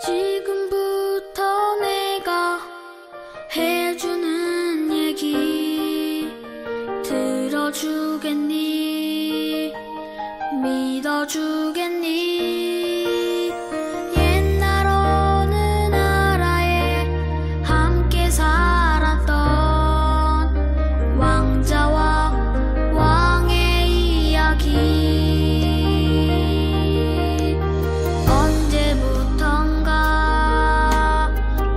지금부터 내가 해주는 얘기 들어주겠니? 믿어주겠니? 옛날 어느 나라에 함께 살았던 왕자와 왕의 이야기. 언제부턴가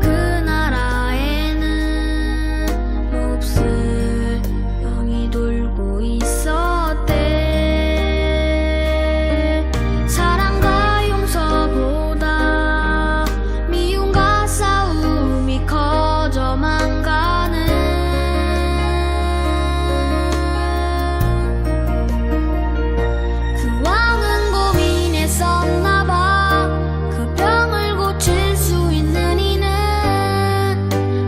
그 나라에는 몹쓸 병이 돌고 있었대. 사랑과 용서보다 미움과 싸움이 커져만 가는 그 왕은 고민했었나봐. 그 병을 고칠 수 있는 이는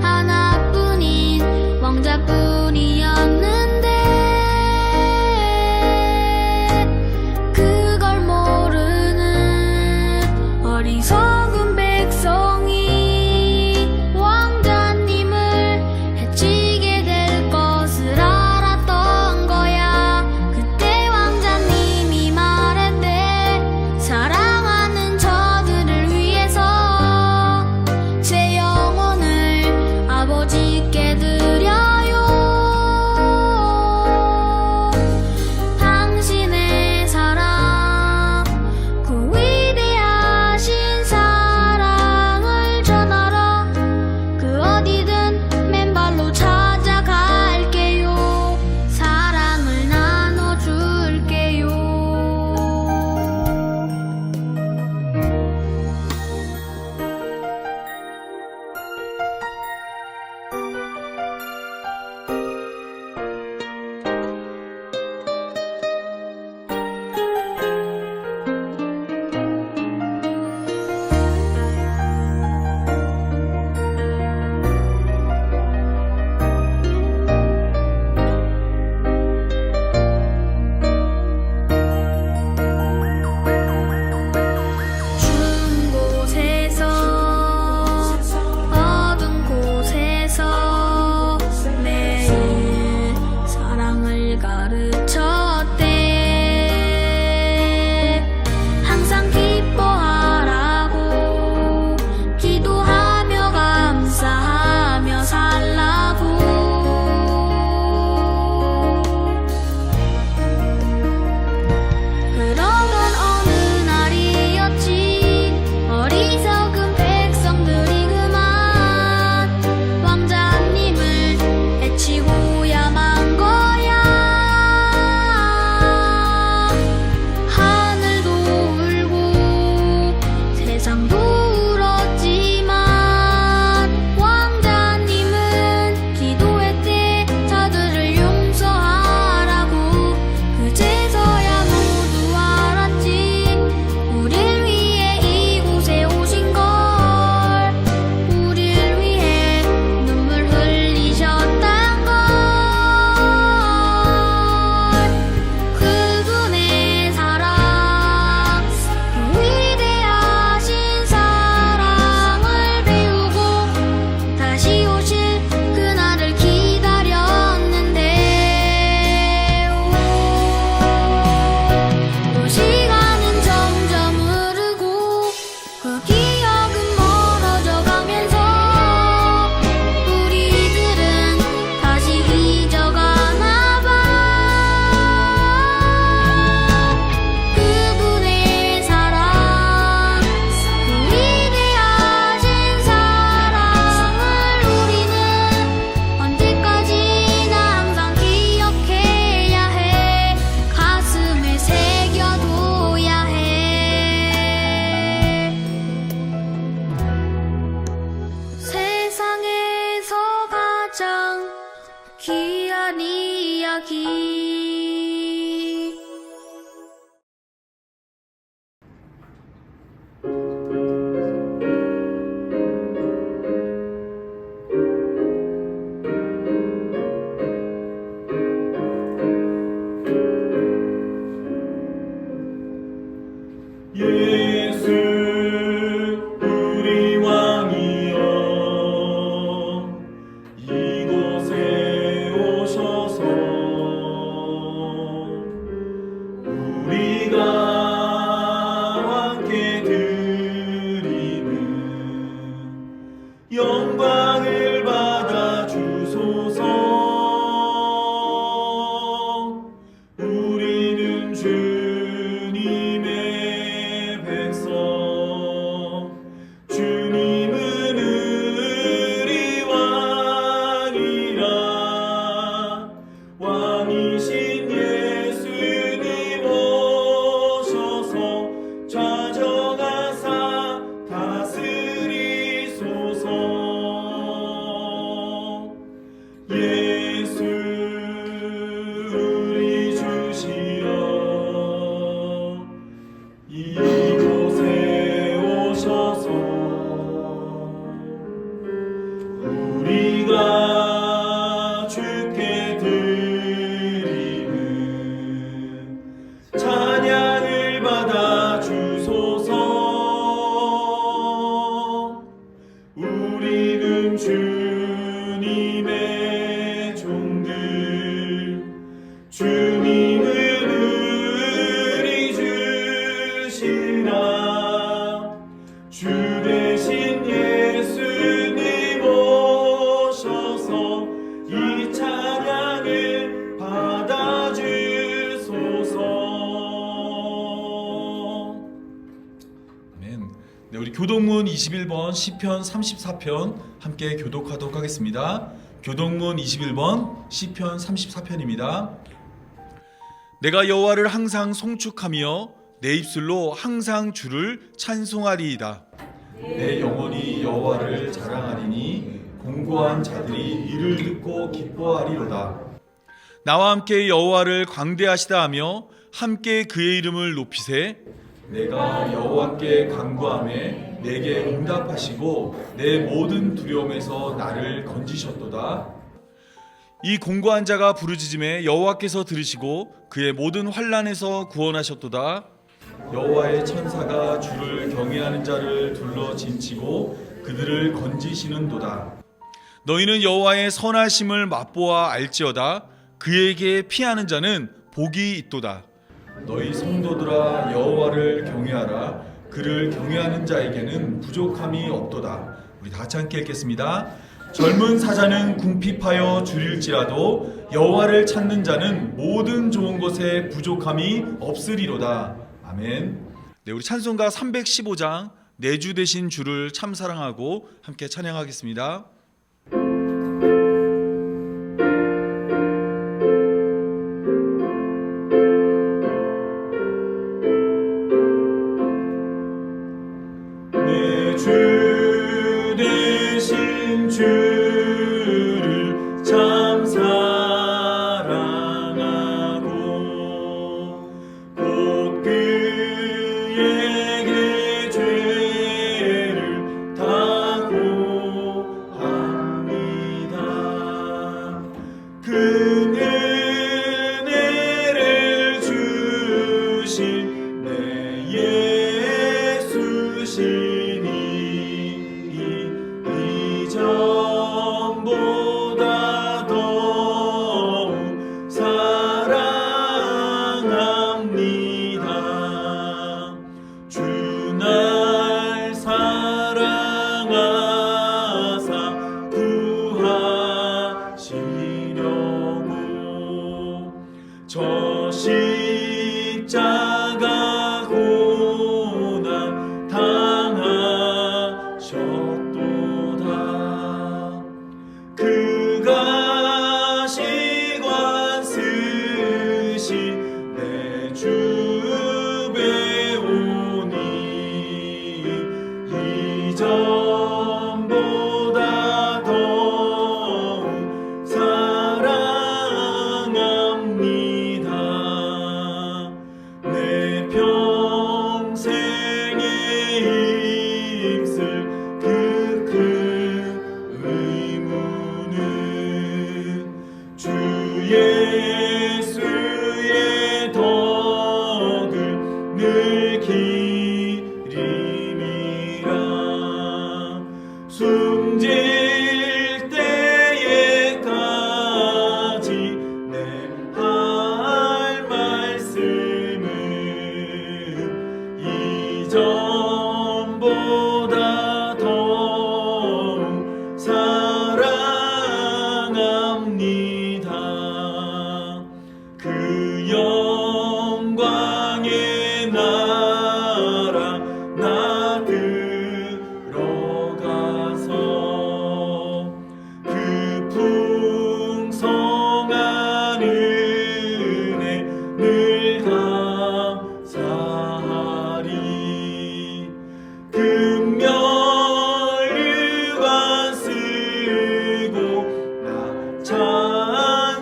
하나뿐인 왕자뿐이었는데 그걸 모르는 어리석은 백성이 왕자님을 해치게 될 것을 알았던 거야. 그때 왕자님이 말했대. 사랑하는 저들을 위해서 제 영혼을 아버지께 드려요. 당신의 사랑, 그 위대하신 사랑을 전하러 그 어디든 맨발로 찾아갈게요. 사랑을 나눠줄게요. 추운 곳에서 어두운 곳에서 매일 사랑을 가르쳤대. 항상 기뻐하라고 기도하며 감사하며 살라고. 그러던 어느 날이었지. 어리석은 백성들이 그만 왕자님을 해치고야만 거야. 하늘도 울고 세상도 울었지만 왕자님은 기도했대. 저들을 용서하라고. 그제서야 모두 알았지. 우릴 위해 이곳에 오신 걸. 우릴 위해 눈물 흘리셨단 걸. 그분의 사랑, 그 위대하신 사랑을 배우고 다시 오실 그날을 기다렸는데 또 시간은 점점 흐르고 그 기억은 멀어져 가면서 우리들은 다시 잊어가나 봐. 그분의 사랑, 그 위대하신 사랑을 우리는 언제까지나 항상 기억해야 해. 가슴에 새겨둬야 해. 세상에서 가장 귀한 이야기. 예수 우리 네, 우리 교동문 21번 시편 34편 함께 교독하도록 하겠습니다. 교동문 21번 시편 34편입니다. 내가 여호와를 항상 송축하며 내 입술로 항상 주를 찬송하리이다. 내 영혼이 여호와를 자랑하리니 공고한 자들이 이를 듣고 기뻐하리로다. 나와 함께 여호와를 광대하시다 하며 함께 그의 이름을 높이세. 내가 여호와께 간구하매 내게 응답하시고 내 모든 두려움에서 나를 건지셨도다. 이 공고한 자가 부르짖음에 여호와께서 들으시고 그의 모든 환난에서 구원하셨도다. 여호와의 천사가 주를 경외하는 자를 둘러 진치고 그들을 건지시는도다. 너희는 여호와의 선하심을 맛보아 알지어다. 그에게 피하는 자는 복이 있도다. 너희 성도들아 여호와를 경외하라. 그를 경외하는 자에게는 부족함이 없도다. 우리 다 같이 함께 읽겠습니다. 젊은 사자는 궁핍하여 줄일지라도 여호와를 찾는 자는 모든 좋은 것에 부족함이 없으리로다. 아멘. 네, 우리 찬송가 315장 내 주 되신 주를 참 사랑하고 함께 찬양하겠습니다. 내 주 되신 주를 참 사랑하고 곧 그에게 죄를 다 고합니다. 그 은혜를 주신 내 예수시니 이전보다 더욱 사랑합니다. 주 날 사랑하사 구하시려고 저 십자가 고난 당하셨도다. 그가 시관 쓰시 내 주 배우니 이전보다 더욱 사랑합니다. 내 평생의 입술 그 의무는 주 예수의 덕을 늘 기림이라. 숨질 때에까지 내 할 말씀은 이전보다 더욱 사랑합니다. 그 영광의 나라 나 들어가서 그 풍성한 은혜 늘 감사하리. 금멸류관 쓰고 나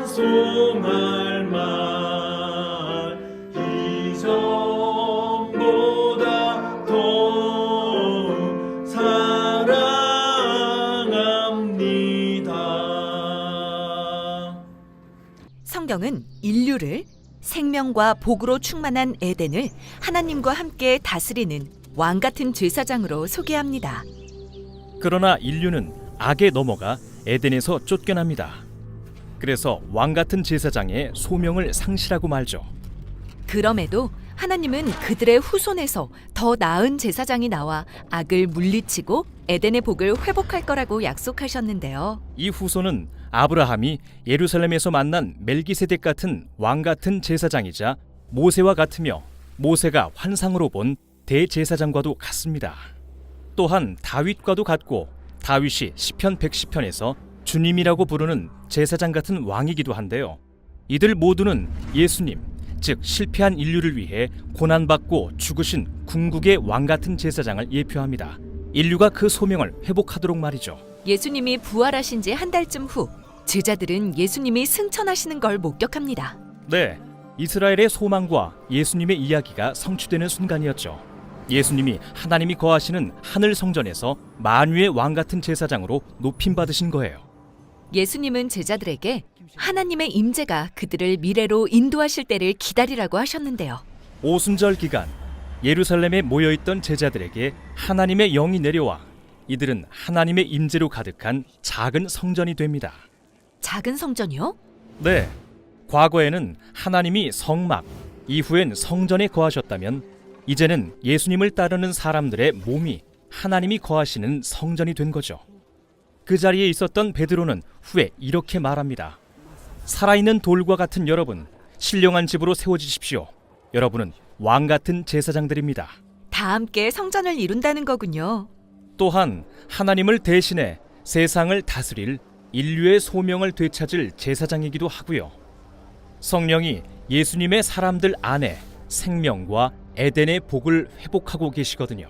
찬송할 말 이전보다 더욱 사랑합니다. 성경은 인류를 생명과 복으로 충만한 에덴을 하나님과 함께 다스리는 왕 같은 제사장으로 소개합니다. 그러나 인류는 악에 넘어가 에덴에서 쫓겨납니다. 그래서 왕 같은 제사장의 소명을 상실하고 말죠. 그럼에도 하나님은 그들의 후손에서 더 나은 제사장이 나와 악을 물리치고 에덴의 복을 회복할 거라고 약속하셨는데요. 이 후손은 아브라함이 예루살렘에서 만난 멜기세덱 같은 왕 같은 제사장이자 모세와 같으며 모세가 환상으로 본 대제사장과도 같습니다. 또한 다윗과도 같고 다윗이 시편 110편에서 주님이라고 부르는 제사장 같은 왕이기도 한데요. 이들 모두는 예수님, 즉 실패한 인류를 위해 고난받고 죽으신 궁극의 왕 같은 제사장을 예표합니다. 인류가 그 소명을 회복하도록 말이죠. 예수님이 부활하신 지 한 달쯤 후 제자들은 예수님이 승천하시는 걸 목격합니다. 네, 이스라엘의 소망과 예수님의 이야기가 성취되는 순간이었죠. 예수님이 하나님이 거하시는 하늘 성전에서 만유의 왕 같은 제사장으로 높임받으신 거예요. 예수님은 제자들에게 하나님의 임재가 그들을 미래로 인도하실 때를 기다리라고 하셨는데요. 오순절 기간 예루살렘에 모여있던 제자들에게 하나님의 영이 내려와 이들은 하나님의 임재로 가득한 작은 성전이 됩니다. 작은 성전이요? 네, 과거에는 하나님이 성막, 이후엔 성전에 거하셨다면 이제는 예수님을 따르는 사람들의 몸이 하나님이 거하시는 성전이 된 거죠. 그 자리에 있었던 베드로는 후에 이렇게 말합니다. 살아있는 돌과 같은 여러분, 신령한 집으로 세워지십시오. 여러분은 왕 같은 제사장들입니다. 다 함께 성전을 이룬다는 거군요. 또한 하나님을 대신해 세상을 다스릴 인류의 소명을 되찾을 제사장이기도 하고요. 성령이 예수님의 사람들 안에 생명과 에덴의 복을 회복하고 계시거든요.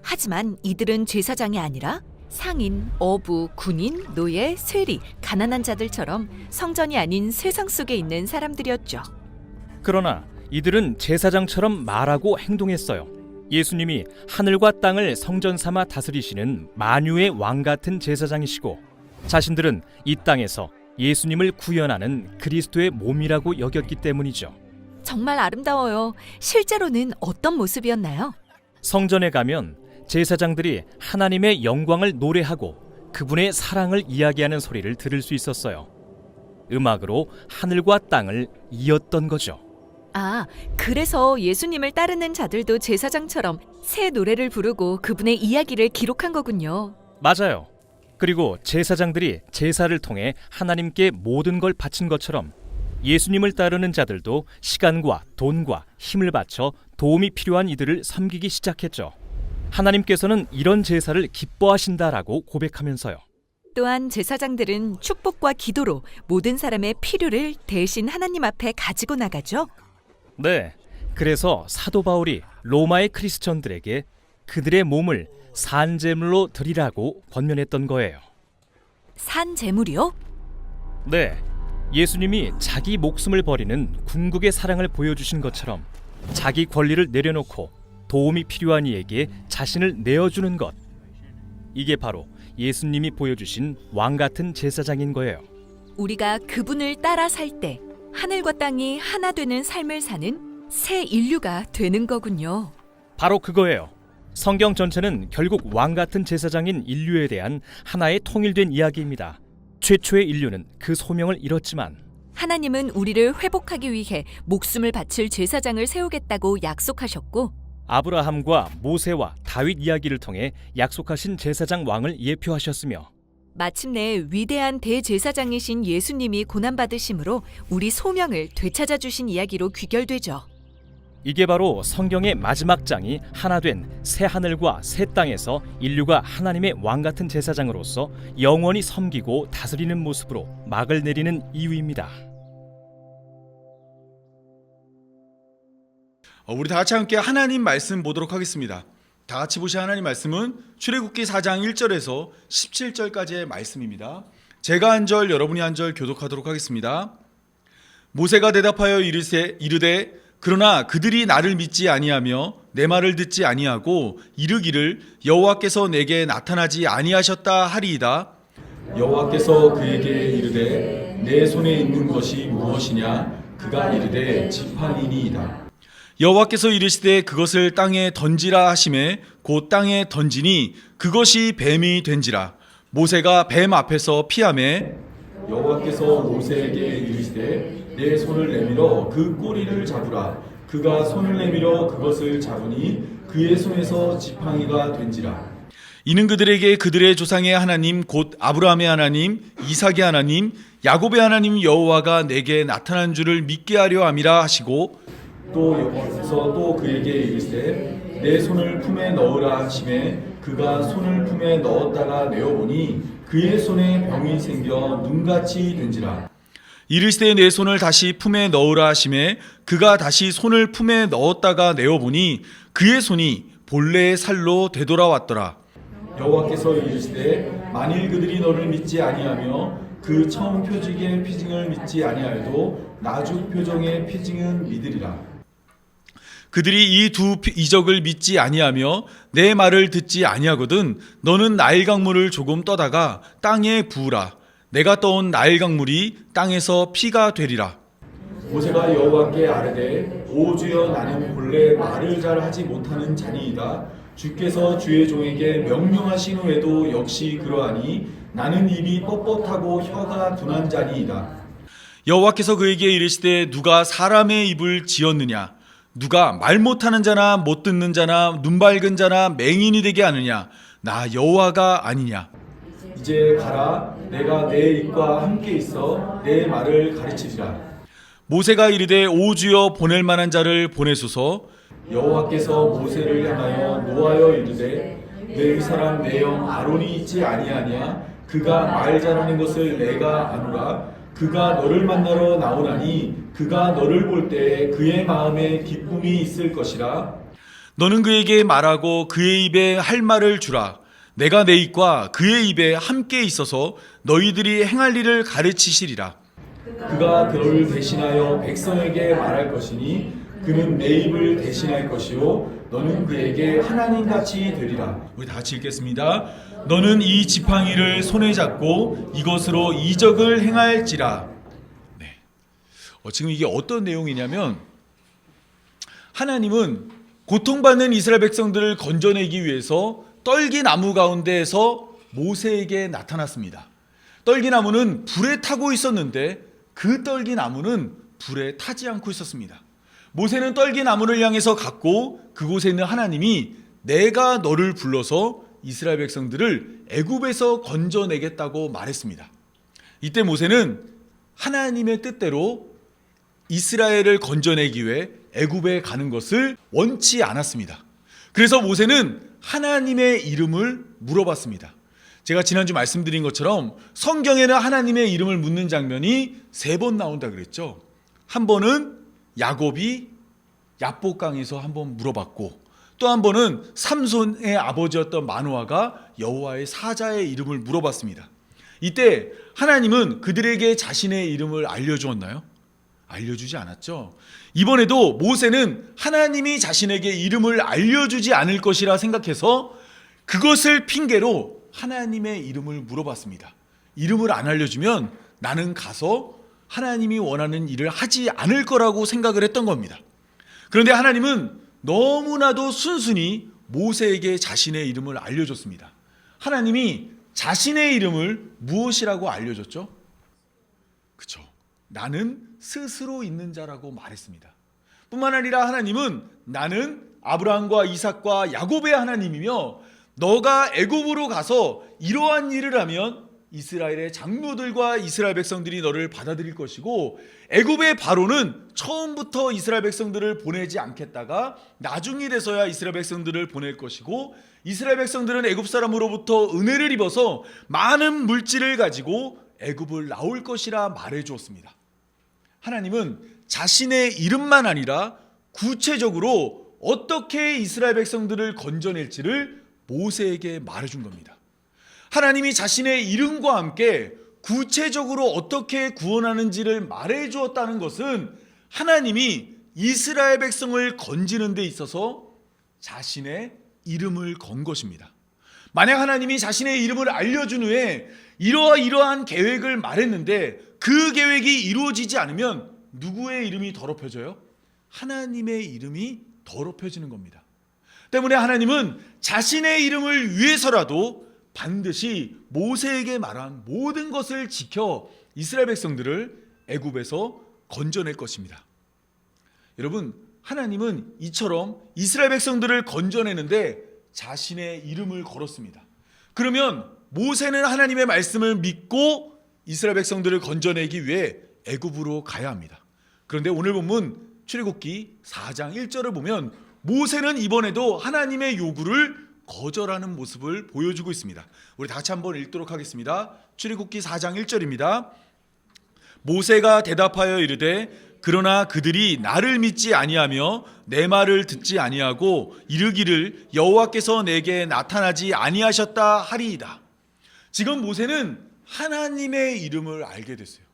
하지만 이들은 제사장이 아니라 상인, 어부, 군인, 노예, 세리, 가난한 자들처럼 성전이 아닌 세상 속에 있는 사람들이었죠. 그러나 이들은 제사장처럼 말하고 행동했어요. 예수님이 하늘과 땅을 성전 삼아 다스리시는 만유의 왕 같은 제사장이시고 자신들은 이 땅에서 예수님을 구현하는 그리스도의 몸이라고 여겼기 때문이죠. 정말 아름다워요. 실제로는 어떤 모습이었나요? 성전에 가면 제사장들이 하나님의 영광을 노래하고 그분의 사랑을 이야기하는 소리를 들을 수 있었어요. 음악으로 하늘과 땅을 이었던 거죠. 아, 그래서 예수님을 따르는 자들도 제사장처럼 새 노래를 부르고 그분의 이야기를 기록한 거군요. 맞아요. 그리고 제사장들이 제사를 통해 하나님께 모든 걸 바친 것처럼 예수님을 따르는 자들도 시간과 돈과 힘을 바쳐 도움이 필요한 이들을 섬기기 시작했죠. 하나님께서는 이런 제사를 기뻐하신다라고 고백하면서요. 또한 제사장들은 축복과 기도로 모든 사람의 필요를 대신 하나님 앞에 가지고 나가죠. 네, 그래서 사도 바울이 로마의 크리스천들에게 그들의 몸을 산제물로 드리라고 권면했던 거예요. 산 제물이요? 네, 예수님이 자기 목숨을 버리는 궁극의 사랑을 보여주신 것처럼 자기 권리를 내려놓고 도움이 필요한 이에게 자신을 내어주는 것, 이게 바로 예수님이 보여주신 왕 같은 제사장인 거예요. 우리가 그분을 따라 살 때 하늘과 땅이 하나 되는 삶을 사는 새 인류가 되는 거군요. 바로 그거예요. 성경 전체는 결국 왕 같은 제사장인 인류에 대한 하나의 통일된 이야기입니다. 최초의 인류는 그 소명을 이뤘지만 하나님은 우리를 회복하기 위해 목숨을 바칠 제사장을 세우겠다고 약속하셨고 아브라함과 모세와 다윗 이야기를 통해 약속하신 제사장 왕을 예표하셨으며 마침내 위대한 대제사장이신 예수님이 고난받으심으로 우리 소명을 되찾아 주신 이야기로 귀결되죠. 이게 바로 성경의 마지막 장이 하나 된 새 하늘과 새 땅에서 인류가 하나님의 왕 같은 제사장으로서 영원히 섬기고 다스리는 모습으로 막을 내리는 이유입니다. 우리 다 같이 함께 하나님 말씀 보도록 하겠습니다. 다 같이 보실 하나님 말씀은 출애굽기 4장 1절에서 17절까지의 말씀입니다. 제가 한 절 여러분이 한 절 교독하도록 하겠습니다. 모세가 대답하여 이르되 그러나 그들이 나를 믿지 아니하며 내 말을 듣지 아니하고 이르기를 여호와께서 내게 나타나지 아니하셨다 하리이다. 여호와께서 그에게 이르되 내 손에 있는 것이 무엇이냐? 그가 이르되 지팡이니이다. 여호와께서 이르시되 그것을 땅에 던지라 하시매 곧 땅에 던지니 그것이 뱀이 된지라. 모세가 뱀 앞에서 피하매 여호와께서 모세에게 이르시되 내 손을 내밀어 그 꼬리를 잡으라. 그가 손을 내밀어 그것을 잡으니 그의 손에서 지팡이가 된지라. 이는 그들에게 그들의 조상의 하나님 곧 아브라함의 하나님 이삭의 하나님 야곱의 하나님 여호와가 내게 나타난 줄을 믿게 하려 함이라 하시고 또 여호와께서 또 그에게 이르시되 내 손을 품에 넣으라 하심에 그가 손을 품에 넣었다가 내어보니 그의 손에 병이 생겨 눈같이 된지라. 이르시되 내 손을 다시 품에 넣으라 하심에 그가 다시 손을 품에 넣었다가 내어보니 그의 손이 본래의 살로 되돌아왔더라. 여호와께서 이르시되 만일 그들이 너를 믿지 아니하며 그 처음 표적의 피징을 믿지 아니하여도 나중 표정의 피징은 믿으리라. 그들이 이 두 이적을 믿지 아니하며 내 말을 듣지 아니하거든 너는 나일 강물을 조금 떠다가 땅에 부으라. 내가 떠온 나일 강물이 땅에서 피가 되리라. 모세가 여호와께 아뢰되 오 주여 나는 본래 말을 잘 하지 못하는 자니이다. 주께서 주의 종에게 명령하신 후에도 역시 그러하니 나는 입이 뻣뻣하고 혀가 둔한 자니이다. 여호와께서 그에게 이르시되 누가 사람의 입을 지었느냐? 누가 말 못하는 자나 못 듣는 자나 눈 밝은 자나 맹인이 되게 하느냐? 나 여호와가 아니냐? 이제 가라. 내가 내 입과 함께 있어 내 말을 가르치리라. 모세가 이르되 오 주여 보낼 만한 자를 보내소서. 여호와께서 모세를 향하여 노하여 이르되 내 사람 내 형 아론이 있지 아니하냐? 그가 말 잘하는 것을 내가 아노라. 그가 너를 만나러 나오나니 그가 너를 볼 때 그의 마음에 기쁨이 있을 것이라. 너는 그에게 말하고 그의 입에 할 말을 주라. 내가 내 입과 그의 입에 함께 있어서 너희들이 행할 일을 가르치시리라. 그가 너를 대신하여 백성에게 말할 것이니 그는 내 입을 대신할 것이요 너는 그에게 하나님같이 되리라. 우리 다 같이 읽겠습니다. 너는 이 지팡이를 손에 잡고 이것으로 이적을 행할지라. 네. 지금 이게 어떤 내용이냐면 하나님은 고통받는 이스라엘 백성들을 건져내기 위해서 떨기나무 가운데에서 모세에게 나타났습니다. 떨기나무는 불에 타고 있었는데 그 떨기나무는 불에 타지 않고 있었습니다. 모세는 떨기나무를 향해서 갔고 그곳에 있는 하나님이 내가 너를 불러서 이스라엘 백성들을 애굽에서 건져내겠다고 말했습니다. 이때 모세는 하나님의 뜻대로 이스라엘을 건져내기 위해 애굽에 가는 것을 원치 않았습니다. 그래서 모세는 하나님의 이름을 물어봤습니다. 제가 지난주 말씀드린 것처럼 성경에는 하나님의 이름을 묻는 장면이 3번 나온다 그랬죠. 한 번은 야곱이 야복강에서 한번 물어봤고 또 한 번은 삼손의 아버지였던 마노아가 여호와의 사자의 이름을 물어봤습니다. 이때 하나님은 그들에게 자신의 이름을 알려주었나요? 알려주지 않았죠. 이번에도 모세는 하나님이 자신에게 이름을 알려주지 않을 것이라 생각해서 그것을 핑계로 하나님의 이름을 물어봤습니다. 이름을 안 알려주면 나는 가서 하나님이 원하는 일을 하지 않을 거라고 생각을 했던 겁니다. 그런데 하나님은 너무나도 순순히 모세에게 자신의 이름을 알려줬습니다. 하나님이 자신의 이름을 무엇이라고 알려줬죠? 그쵸. 나는 스스로 있는 자라고 말했습니다. 뿐만 아니라 하나님은 나는 아브라함과 이삭과 야곱의 하나님이며 너가 애굽으로 가서 이러한 일을 하면 이스라엘의 장로들과 이스라엘 백성들이 너를 받아들일 것이고 애굽의 바로는 처음부터 이스라엘 백성들을 보내지 않겠다가 나중이 돼서야 이스라엘 백성들을 보낼 것이고 이스라엘 백성들은 애굽 사람으로부터 은혜를 입어서 많은 물질을 가지고 애굽을 나올 것이라 말해 주었습니다. 하나님은 자신의 이름만 아니라 구체적으로 어떻게 이스라엘 백성들을 건져낼지를 모세에게 말해준 겁니다. 하나님이 자신의 이름과 함께 구체적으로 어떻게 구원하는지를 말해주었다는 것은 하나님이 이스라엘 백성을 건지는 데 있어서 자신의 이름을 건 것입니다. 만약 하나님이 자신의 이름을 알려준 후에 이러한 계획을 말했는데 그 계획이 이루어지지 않으면 누구의 이름이 더럽혀져요? 하나님의 이름이 더럽혀지는 겁니다. 때문에 하나님은 자신의 이름을 위해서라도 반드시 모세에게 말한 모든 것을 지켜 이스라엘 백성들을 애굽에서 건져낼 것입니다. 여러분, 하나님은 이처럼 이스라엘 백성들을 건져내는데 자신의 이름을 걸었습니다. 그러면 모세는 하나님의 말씀을 믿고 이스라엘 백성들을 건져내기 위해 애굽으로 가야 합니다. 그런데 오늘 본문 출애굽기 4장 1절을 보면 모세는 이번에도 하나님의 요구를 거절하는 모습을 보여주고 있습니다. 우리 다 같이 한번 읽도록 하겠습니다. 출애굽기 4장 1절입니다. 모세가 대답하여 이르되 그러나 그들이 나를 믿지 아니하며 내 말을 듣지 아니하고 이르기를 여호와께서 내게 나타나지 아니하셨다 하리이다. 지금 모세는 하나님의 이름을 알게 됐어요.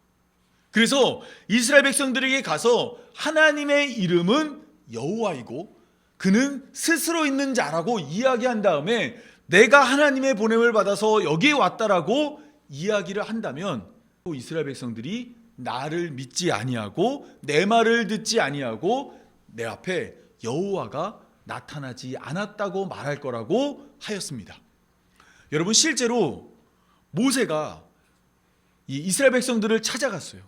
그래서 이스라엘 백성들에게 가서 하나님의 이름은 여호와이고 그는 스스로 있는 자라고 이야기한 다음에 내가 하나님의 보냄을 받아서 여기에 왔다라고 이야기를 한다면 이스라엘 백성들이 나를 믿지 아니하고 내 말을 듣지 아니하고 내 앞에 여호와가 나타나지 않았다고 말할 거라고 하였습니다. 여러분, 실제로 모세가 이 이스라엘 백성들을 찾아갔어요.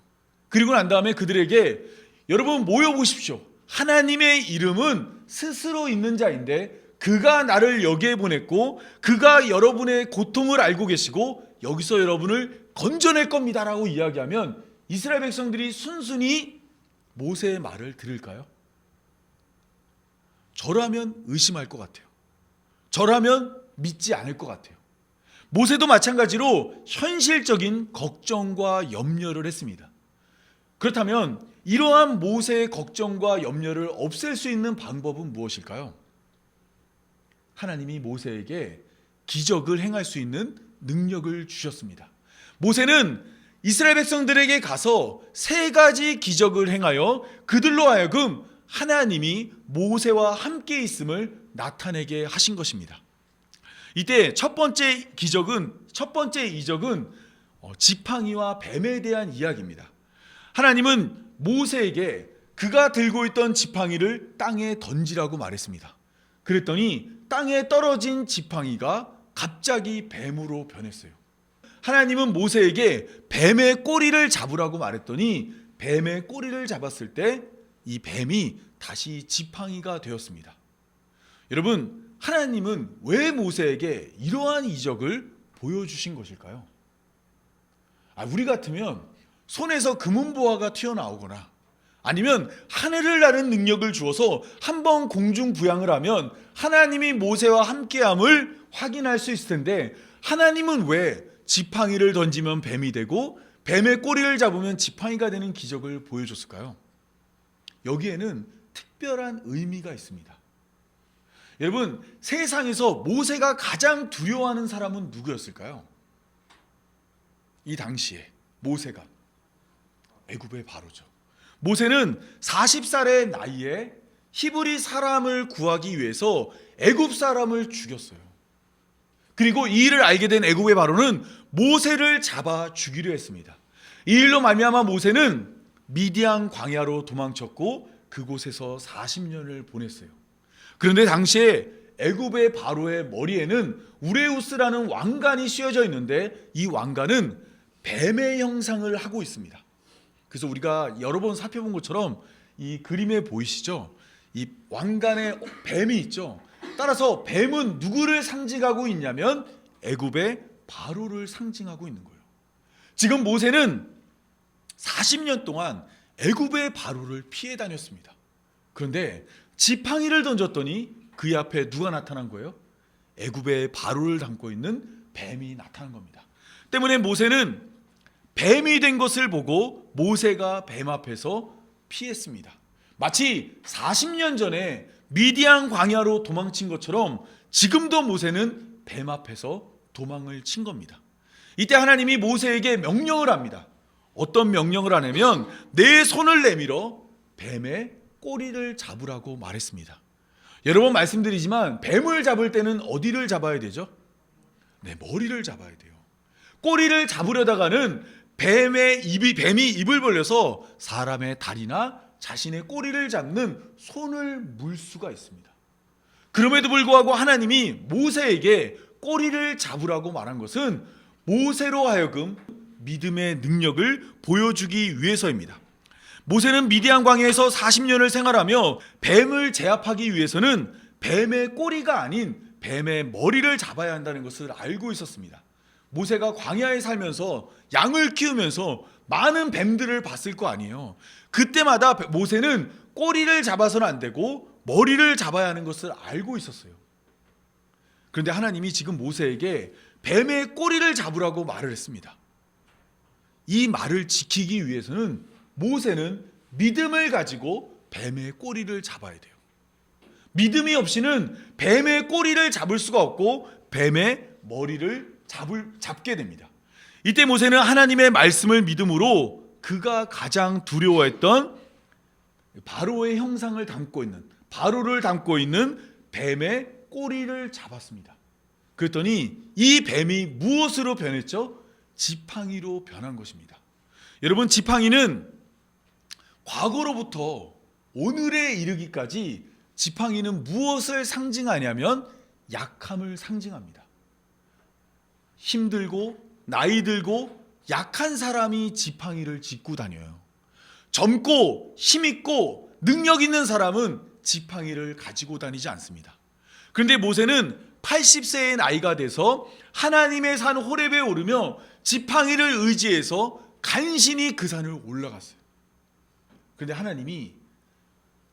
그리고 난 다음에 그들에게 여러분 모여보십시오. 하나님의 이름은 스스로 있는 자인데 그가 나를 여기에 보냈고 그가 여러분의 고통을 알고 계시고 여기서 여러분을 건져낼 겁니다라고 이야기하면 이스라엘 백성들이 순순히 모세의 말을 들을까요? 저라면 의심할 것 같아요. 저라면 믿지 않을 것 같아요. 모세도 마찬가지로 현실적인 걱정과 염려를 했습니다. 그렇다면 이러한 모세의 걱정과 염려를 없앨 수 있는 방법은 무엇일까요? 하나님이 모세에게 기적을 행할 수 있는 능력을 주셨습니다. 모세는 이스라엘 백성들에게 가서 3가지 기적을 행하여 그들로 하여금 하나님이 모세와 함께 있음을 나타내게 하신 것입니다. 이때 첫 번째 이적은 지팡이와 뱀에 대한 이야기입니다. 하나님은 모세에게 그가 들고 있던 지팡이를 땅에 던지라고 말했습니다. 그랬더니 땅에 떨어진 지팡이가 갑자기 뱀으로 변했어요. 하나님은 모세에게 뱀의 꼬리를 잡으라고 말했더니 뱀의 꼬리를 잡았을 때 이 뱀이 다시 지팡이가 되었습니다. 여러분, 하나님은 왜 모세에게 이러한 이적을 보여주신 것일까요? 우리 같으면 손에서 금은보화가 튀어나오거나 아니면 하늘을 나는 능력을 주어서 한번 공중 부양을 하면 하나님이 모세와 함께함을 확인할 수 있을 텐데 하나님은 왜 지팡이를 던지면 뱀이 되고 뱀의 꼬리를 잡으면 지팡이가 되는 기적을 보여줬을까요? 여기에는 특별한 의미가 있습니다. 여러분, 세상에서 모세가 가장 두려워하는 사람은 누구였을까요? 이 당시에 모세가 애굽의 바로죠. 모세는 40살의 나이에 히브리 사람을 구하기 위해서 애굽 사람을 죽였어요. 그리고 이 일을 알게 된 애굽의 바로는 모세를 잡아 죽이려 했습니다. 이 일로 말미암아 모세는 미디안 광야로 도망쳤고 그곳에서 40년을 보냈어요. 그런데 당시에 애굽의 바로의 머리에는 우레우스라는 왕관이 씌워져 있는데 이 왕관은 뱀의 형상을 하고 있습니다. 그래서 우리가 여러 번 살펴본 것처럼 이 그림에 보이시죠? 이 왕관에 뱀이 있죠. 따라서 뱀은 누구를 상징하고 있냐면 애굽의 바로를 상징하고 있는 거예요. 지금 모세는 40년 동안 애굽의 바로를 피해 다녔습니다. 그런데 지팡이를 던졌더니 그의 앞에 누가 나타난 거예요? 애굽의 바로를 담고 있는 뱀이 나타난 겁니다. 때문에 모세는 뱀이 된 것을 보고 모세가 뱀 앞에서 피했습니다. 마치 40년 전에 미디안 광야로 도망친 것처럼 지금도 모세는 뱀 앞에서 도망을 친 겁니다. 이때 하나님이 모세에게 명령을 합니다. 어떤 명령을 하냐면 내 손을 내밀어 뱀의 꼬리를 잡으라고 말했습니다. 여러 번 말씀드리지만 뱀을 잡을 때는 어디를 잡아야 되죠? 네, 머리를 잡아야 돼요. 꼬리를 잡으려다가는 뱀이 입을 벌려서 사람의 다리나 자신의 꼬리를 잡는 손을 물 수가 있습니다. 그럼에도 불구하고 하나님이 모세에게 꼬리를 잡으라고 말한 것은 모세로 하여금 믿음의 능력을 보여주기 위해서입니다. 모세는 미디안 광야에서 40년을 생활하며 뱀을 제압하기 위해서는 뱀의 꼬리가 아닌 뱀의 머리를 잡아야 한다는 것을 알고 있었습니다. 모세가 광야에 살면서 양을 키우면서 많은 뱀들을 봤을 거 아니에요. 그때마다 모세는 꼬리를 잡아서는 안 되고 머리를 잡아야 하는 것을 알고 있었어요. 그런데 하나님이 지금 모세에게 뱀의 꼬리를 잡으라고 말을 했습니다. 이 말을 지키기 위해서는 모세는 믿음을 가지고 뱀의 꼬리를 잡아야 돼요. 믿음이 없이는 뱀의 꼬리를 잡을 수가 없고 뱀의 머리를 잡게 됩니다. 이때 모세는 하나님의 말씀을 믿음으로 그가 가장 두려워했던 바로의 형상을 담고 있는, 바로를 담고 있는 뱀의 꼬리를 잡았습니다. 그랬더니 이 뱀이 무엇으로 변했죠? 지팡이로 변한 것입니다. 여러분, 지팡이는 과거로부터 오늘에 이르기까지 지팡이는 무엇을 상징하냐면 약함을 상징합니다. 힘들고 나이 들고 약한 사람이 지팡이를 짚고 다녀요. 젊고 힘있고 능력 있는 사람은 지팡이를 가지고 다니지 않습니다. 그런데 모세는 80세의 나이가 돼서 하나님의 산 호렙에 오르며 지팡이를 의지해서 간신히 그 산을 올라갔어요. 그런데 하나님이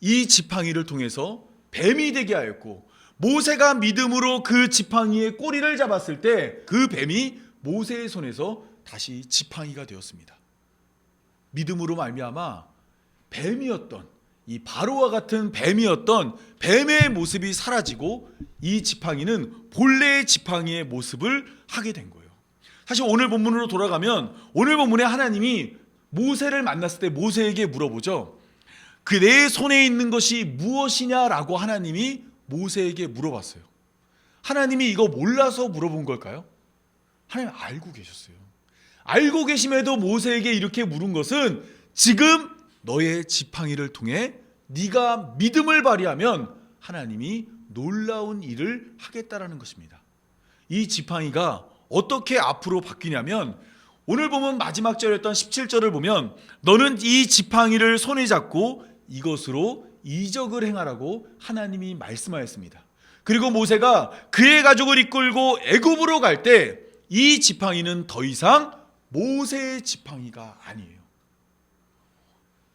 이 지팡이를 통해서 뱀이 되게 하였고, 모세가 믿음으로 그 지팡이의 꼬리를 잡았을 때 그 뱀이 모세의 손에서 다시 지팡이가 되었습니다. 믿음으로 말미암아 뱀이었던, 이 바로와 같은 뱀이었던 뱀의 모습이 사라지고 이 지팡이는 본래의 지팡이의 모습을 하게 된 거예요. 사실 오늘 본문으로 돌아가면, 오늘 본문에 하나님이 모세를 만났을 때 모세에게 물어보죠. 그 내 손에 있는 것이 무엇이냐라고 하나님이 모세에게 물어봤어요. 하나님이 이거 몰라서 물어본 걸까요? 하나님 알고 계셨어요. 알고 계심에도 모세에게 이렇게 물은 것은, 지금 너의 지팡이를 통해 네가 믿음을 발휘하면 하나님이 놀라운 일을 하겠다라는 것입니다. 이 지팡이가 어떻게 앞으로 바뀌냐면, 오늘 보면 마지막 절이었던 17절을 보면 너는 이 지팡이를 손에 잡고 이것으로 이적을 행하라고 하나님이 말씀하였습니다. 그리고 모세가 그의 가족을 이끌고 애굽으로 갈 때 이 지팡이는 더 이상 모세의 지팡이가 아니에요.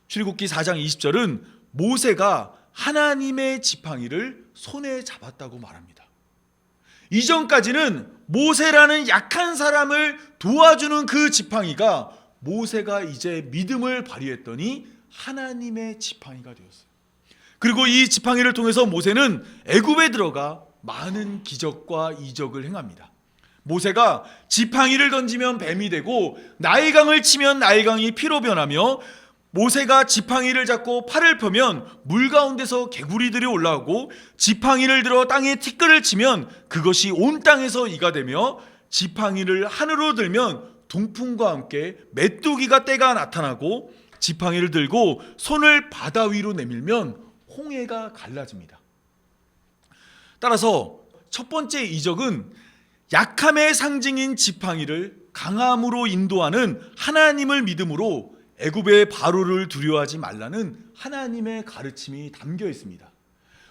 출애굽기 4장 20절은 모세가 하나님의 지팡이를 손에 잡았다고 말합니다. 이전까지는 모세라는 약한 사람을 도와주는 그 지팡이가, 모세가 이제 믿음을 발휘했더니 하나님의 지팡이가 되었어요. 그리고 이 지팡이를 통해서 모세는 애굽에 들어가 많은 기적과 이적을 행합니다. 모세가 지팡이를 던지면 뱀이 되고 나일강을 치면 나일강이 피로 변하며, 모세가 지팡이를 잡고 팔을 펴면 물 가운데서 개구리들이 올라오고, 지팡이를 들어 땅에 티끌을 치면 그것이 온 땅에서 이가 되며, 지팡이를 하늘로 들면 동풍과 함께 메뚜기가 떼가 나타나고, 지팡이를 들고 손을 바다 위로 내밀면 홍해가 갈라집니다. 따라서 첫 번째 이적은 약함의 상징인 지팡이를 강함으로 인도하는 하나님을 믿음으로 애굽의 바로를 두려워하지 말라는 하나님의 가르침이 담겨 있습니다.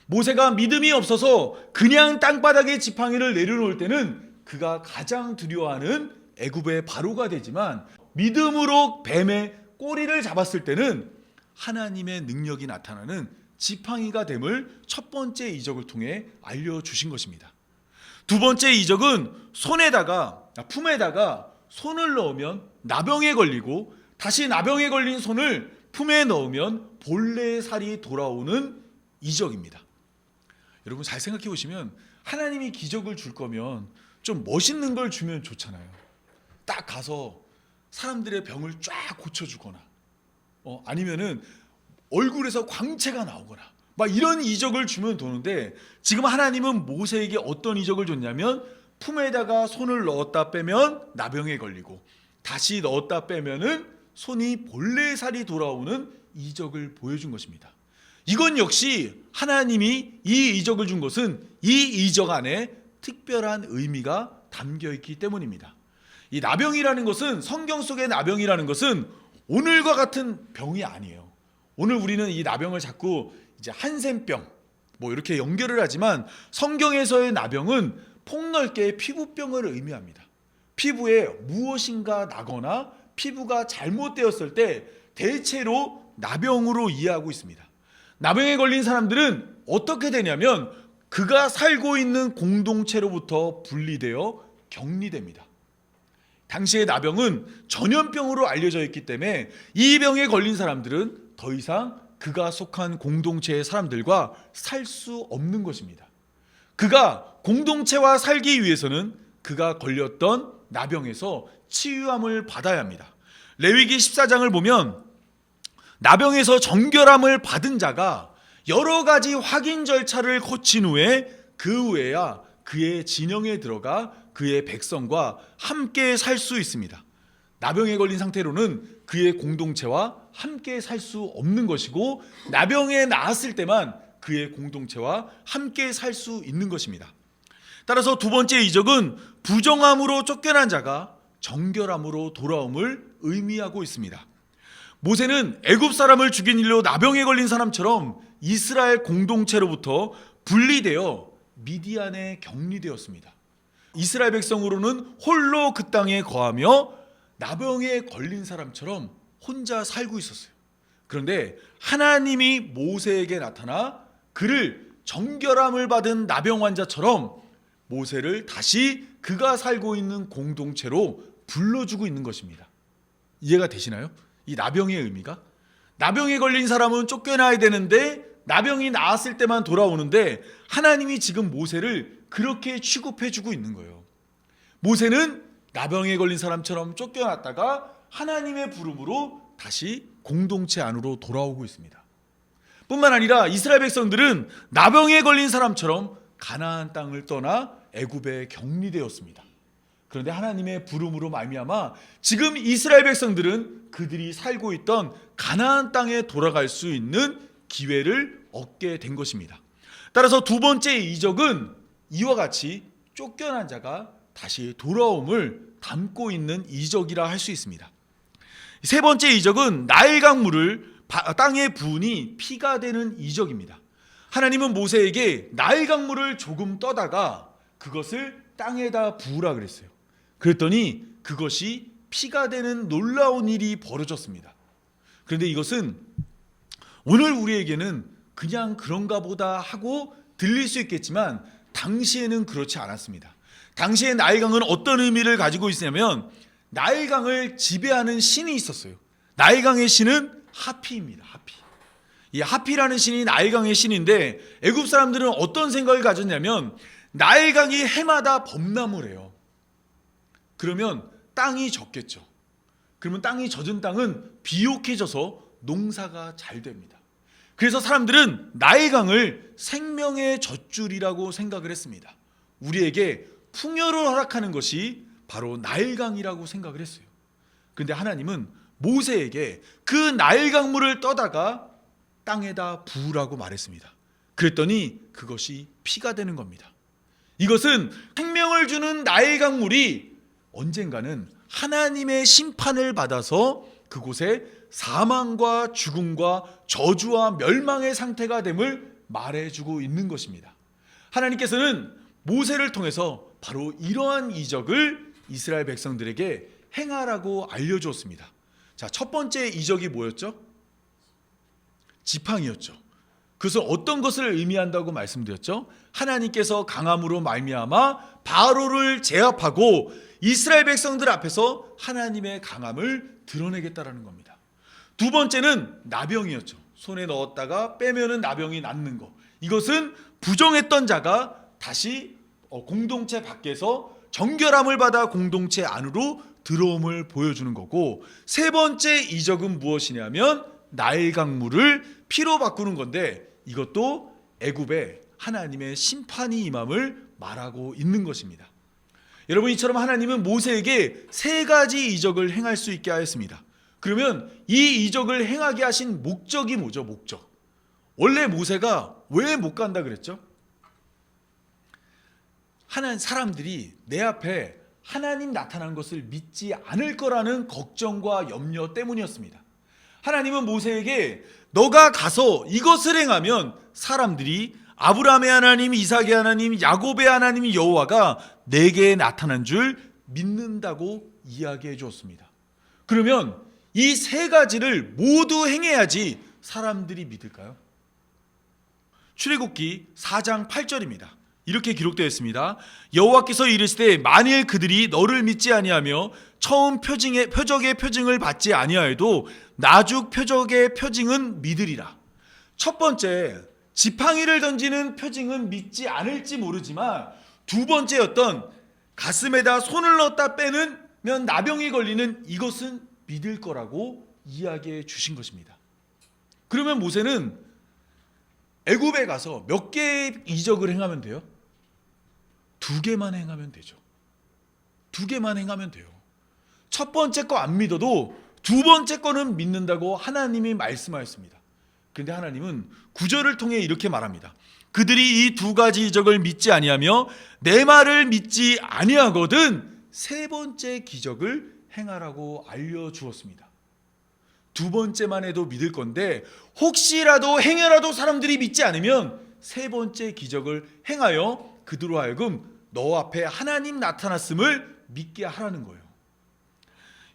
모세가 믿음이 없어서 그냥 땅바닥에 지팡이를 내려놓을 때는 그가 가장 두려워하는 애굽의 바로가 되지만, 믿음으로 뱀의 꼬리를 잡았을 때는 하나님의 능력이 나타나는 지팡이가 됨을 첫 번째 이적을 통해 알려주신 것입니다. 두 번째 이적은 품에다가 손을 넣으면 나병에 걸리고, 다시 나병에 걸린 손을 품에 넣으면 본래의 살이 돌아오는 이적입니다. 여러분, 잘 생각해 보시면 하나님이 기적을 줄 거면 좀 멋있는 걸 주면 좋잖아요. 딱 가서 사람들의 병을 쫙 고쳐주거나, 아니면은 얼굴에서 광채가 나오거나, 막 이런 이적을 주면 되는데, 지금 하나님은 모세에게 어떤 이적을 줬냐면, 품에다가 손을 넣었다 빼면 나병에 걸리고, 다시 넣었다 빼면은 손이 본래의 살이 돌아오는 이적을 보여준 것입니다. 이건 역시 하나님이 이 이적을 준 것은 이 이적 안에 특별한 의미가 담겨 있기 때문입니다. 이 나병이라는 것은, 성경 속의 나병이라는 것은 오늘과 같은 병이 아니에요. 오늘 우리는 이 나병을 자꾸 이제 한센병 뭐 이렇게 연결을 하지만, 성경에서의 나병은 폭넓게 피부병을 의미합니다. 피부에 무엇인가 나거나 피부가 잘못되었을 때 대체로 나병으로 이해하고 있습니다. 나병에 걸린 사람들은 어떻게 되냐면 그가 살고 있는 공동체로부터 분리되어 격리됩니다. 당시의 나병은 전염병으로 알려져 있기 때문에 이 병에 걸린 사람들은 더 이상 그가 속한 공동체의 사람들과 살 수 없는 것입니다. 그가 공동체와 살기 위해서는 그가 걸렸던 나병에서 치유함을 받아야 합니다. 레위기 14장을 보면 나병에서 정결함을 받은 자가 여러 가지 확인 절차를 거친 후에 그 후에야 그의 진영에 들어가 그의 백성과 함께 살 수 있습니다. 나병에 걸린 상태로는 그의 공동체와 함께 살 수 없는 것이고 나병에 나았을 때만 그의 공동체와 함께 살 수 있는 것입니다. 따라서 두 번째 이적은 부정함으로 쫓겨난 자가 정결함으로 돌아옴을 의미하고 있습니다. 모세는 애굽 사람을 죽인 일로 나병에 걸린 사람처럼 이스라엘 공동체로부터 분리되어 미디안에 격리되었습니다. 이스라엘 백성으로는 홀로 그 땅에 거하며 나병에 걸린 사람처럼 혼자 살고 있었어요. 그런데 하나님이 모세에게 나타나 그를 정결함을 받은 나병 환자처럼 모세를 다시 그가 살고 있는 공동체로 불러주고 있는 것입니다. 이해가 되시나요? 이 나병의 의미가? 나병에 걸린 사람은 쫓겨나야 되는데 나병이 나았을 때만 돌아오는데 하나님이 지금 모세를 그렇게 취급해주고 있는 거예요. 모세는 나병에 걸린 사람처럼 쫓겨났다가 하나님의 부름으로 다시 공동체 안으로 돌아오고 있습니다. 뿐만 아니라 이스라엘 백성들은 나병에 걸린 사람처럼 가나안 땅을 떠나 애굽에 격리되었습니다. 그런데 하나님의 부름으로 말미암아 지금 이스라엘 백성들은 그들이 살고 있던 가나안 땅에 돌아갈 수 있는 기회를 얻게 된 것입니다. 따라서 두 번째 이적은 이와 같이 쫓겨난 자가 다시 돌아옴을 담고 있는 이적이라 할 수 있습니다. 세 번째 이적은 나일 강물을 땅에 부으니 피가 되는 이적입니다. 하나님은 모세에게 나일 강물을 조금 떠다가 그것을 땅에다 부으라 그랬어요. 그랬더니 그것이 피가 되는 놀라운 일이 벌어졌습니다. 그런데 이것은 오늘 우리에게는 그냥 그런가 보다 하고 들릴 수 있겠지만 당시에는 그렇지 않았습니다. 당시에 나일강은 어떤 의미를 가지고 있냐면 나일강을 지배하는 신이 있었어요. 나일강의 신은 하피입니다. 하피. 이 하피라는 신이 나일강의 신인데 애굽 사람들은 어떤 생각을 가졌냐면 나일강이 해마다 범람을 해요. 그러면 땅이 젖겠죠. 그러면 땅이 젖은 땅은 비옥해져서 농사가 잘 됩니다. 그래서 사람들은 나일강을 생명의 젖줄이라고 생각을 했습니다. 우리에게 풍요를 허락하는 것이 바로 나일강이라고 생각을 했어요. 그런데 하나님은 모세에게 그 나일강물을 떠다가 땅에다 부으라고 말했습니다. 그랬더니 그것이 피가 되는 겁니다. 이것은 생명을 주는 나일강물이 언젠가는 하나님의 심판을 받아서 그곳에 사망과 죽음과 저주와 멸망의 상태가 됨을 말해주고 있는 것입니다. 하나님께서는 모세를 통해서 바로 이러한 이적을 이스라엘 백성들에게 행하라고 알려주었습니다. 자, 첫 번째 이적이 뭐였죠? 지팡이였죠. 그것은 어떤 것을 의미한다고 말씀드렸죠? 하나님께서 강함으로 말미암아 바로를 제압하고 이스라엘 백성들 앞에서 하나님의 강함을 드러내겠다라는 겁니다. 두 번째는 나병이었죠. 손에 넣었다가 빼면은 나병이 낫는 거. 이것은 부정했던 자가 다시 공동체 밖에서 정결함을 받아 공동체 안으로 들어옴을 보여주는 거고, 세 번째 이적은 무엇이냐면 나일 강물을 피로 바꾸는 건데 이것도 애굽에 하나님의 심판이 임함을 말하고 있는 것입니다. 여러분, 이처럼 하나님은 모세에게 세 가지 이적을 행할 수 있게 하였습니다. 그러면 이 이적을 행하게 하신 목적이 뭐죠? 목적. 원래 모세가 왜 못 간다 그랬죠? 하나님 사람들이 내 앞에 하나님 나타난 것을 믿지 않을 거라는 걱정과 염려 때문이었습니다. 하나님은 모세에게 너가 가서 이것을 행하면 사람들이 아브라함의 하나님, 이삭의 하나님, 야곱의 하나님 여호와가 내게 나타난 줄 믿는다고 이야기해 주었습니다. 그러면 이 세 가지를 모두 행해야지 사람들이 믿을까요? 출애굽기 4장 8절입니다. 이렇게 기록되어 있습니다. 여호와께서 이르시되 만일 그들이 너를 믿지 아니하며 처음 표적의 표징을 받지 아니하여도 나중 표적의 표징은 믿으리라. 첫 번째, 지팡이를 던지는 표징은 믿지 않을지 모르지만, 두 번째였던 가슴에다 손을 넣었다 빼면 나병이 걸리는 이것은 믿을 거라고 이야기해 주신 것입니다. 그러면 모세는 애굽에 가서 몇 개의 이적을 행하면 돼요? 2개만 행하면 되죠. 2개만 행하면 돼요. 첫 번째 거 안 믿어도 두 번째 거는 믿는다고 하나님이 말씀하였습니다. 그런데 하나님은 구절을 통해 이렇게 말합니다. 그들이 이 2가지 이적을 믿지 아니하며 내 말을 믿지 아니하거든 세 번째 기적을 행하라고 알려주었습니다. 2번째만 해도 믿을 건데 혹시라도 행여라도 사람들이 믿지 않으면 세 번째 기적을 행하여 그들로 하여금 너 앞에 하나님 나타났음을 믿게 하라는 거예요.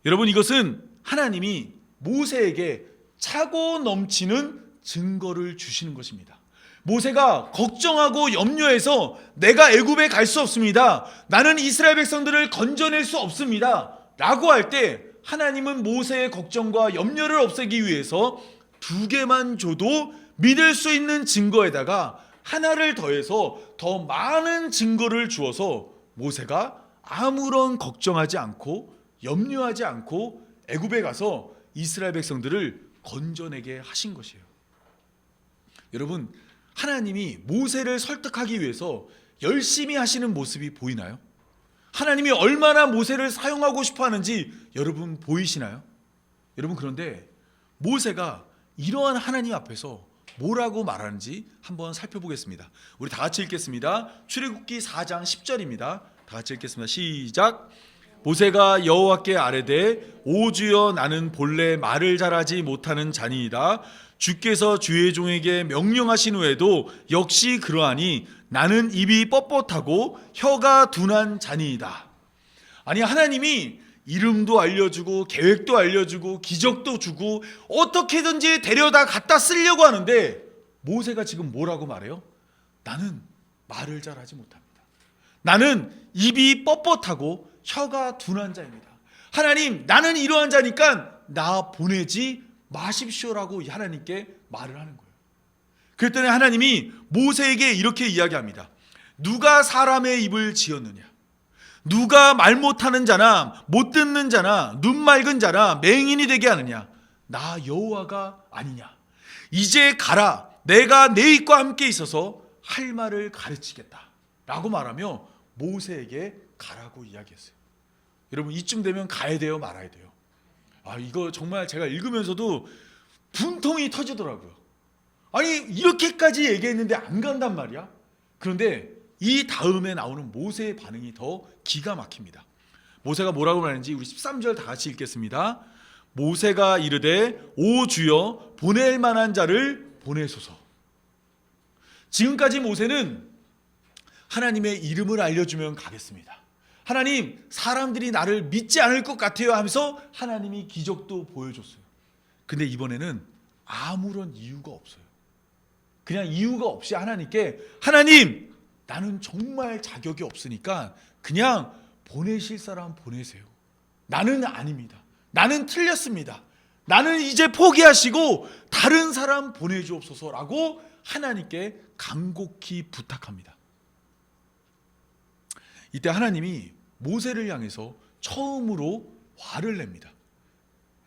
여러분, 이것은 하나님이 모세에게 차고 넘치는 증거를 주시는 것입니다. 모세가 걱정하고 염려해서 내가 애굽에 갈 수 없습니다, 나는 이스라엘 백성들을 건져낼 수 없습니다 라고 할 때 하나님은 모세의 걱정과 염려를 없애기 위해서 2개만 줘도 믿을 수 있는 증거에다가 하나를 더해서 더 많은 증거를 주어서 모세가 아무런 걱정하지 않고 염려하지 않고 애굽에 가서 이스라엘 백성들을 건져내게 하신 것이에요. 여러분, 하나님이 모세를 설득하기 위해서 열심히 하시는 모습이 보이나요? 하나님이 얼마나 모세를 사용하고 싶어 하는지 여러분 보이시나요? 여러분, 그런데 모세가 이러한 하나님 앞에서 뭐라고 말하는지 한번 살펴보겠습니다. 우리 다 같이 읽겠습니다. 출애굽기 4장 10절입니다. 다 같이 읽겠습니다. 시작. 모세가 여호와께 아뢰되 오 주여 나는 본래 말을 잘하지 못하는 자니이다. 주께서 주의 종에게 명령하신 후에도 역시 그러하니 나는 입이 뻣뻣하고 혀가 둔한 자니이다. 아니, 하나님이 이름도 알려주고 계획도 알려주고 기적도 주고 어떻게든지 데려다 갖다 쓰려고 하는데 모세가 지금 뭐라고 말해요? 나는 말을 잘하지 못합니다. 나는 입이 뻣뻣하고 혀가 둔한 자입니다. 하나님, 나는 이러한 자니까 나 보내지 마십시오라고 하나님께 말을 하는 거예요. 그랬더니 하나님이 모세에게 이렇게 이야기합니다. 누가 사람의 입을 지었느냐? 누가 말 못하는 자나 못 듣는 자나 눈 맑은 자나 맹인이 되게 하느냐? 나 여호와가 아니냐? 이제 가라. 내가 내 입과 함께 있어서 할 말을 가르치겠다 라고 말하며 모세에게 가라고 이야기했어요. 여러분, 이쯤 되면 가야 돼요, 말아야 돼요? 이거 정말 제가 읽으면서도 분통이 터지더라고요. 아니, 이렇게까지 얘기했는데 안 간단 말이야? 그런데 이 다음에 나오는 모세의 반응이 더 기가 막힙니다. 모세가 뭐라고 말하는지 우리 13절 다 같이 읽겠습니다. 모세가 이르되 오 주여 보낼 만한 자를 보내소서. 지금까지 모세는 하나님의 이름을 알려주면 가겠습니다. 하나님, 사람들이 나를 믿지 않을 것 같아요 하면서 하나님이 기적도 보여줬어요. 근데 이번에는 아무런 이유가 없어요. 그냥 이유가 없이 하나님께 하나님, 나는 정말 자격이 없으니까 그냥 보내실 사람 보내세요. 나는 아닙니다. 나는 틀렸습니다. 나는 이제 포기하시고 다른 사람 보내주옵소서라고 하나님께 간곡히 부탁합니다. 이때 하나님이 모세를 향해서 처음으로 화를 냅니다.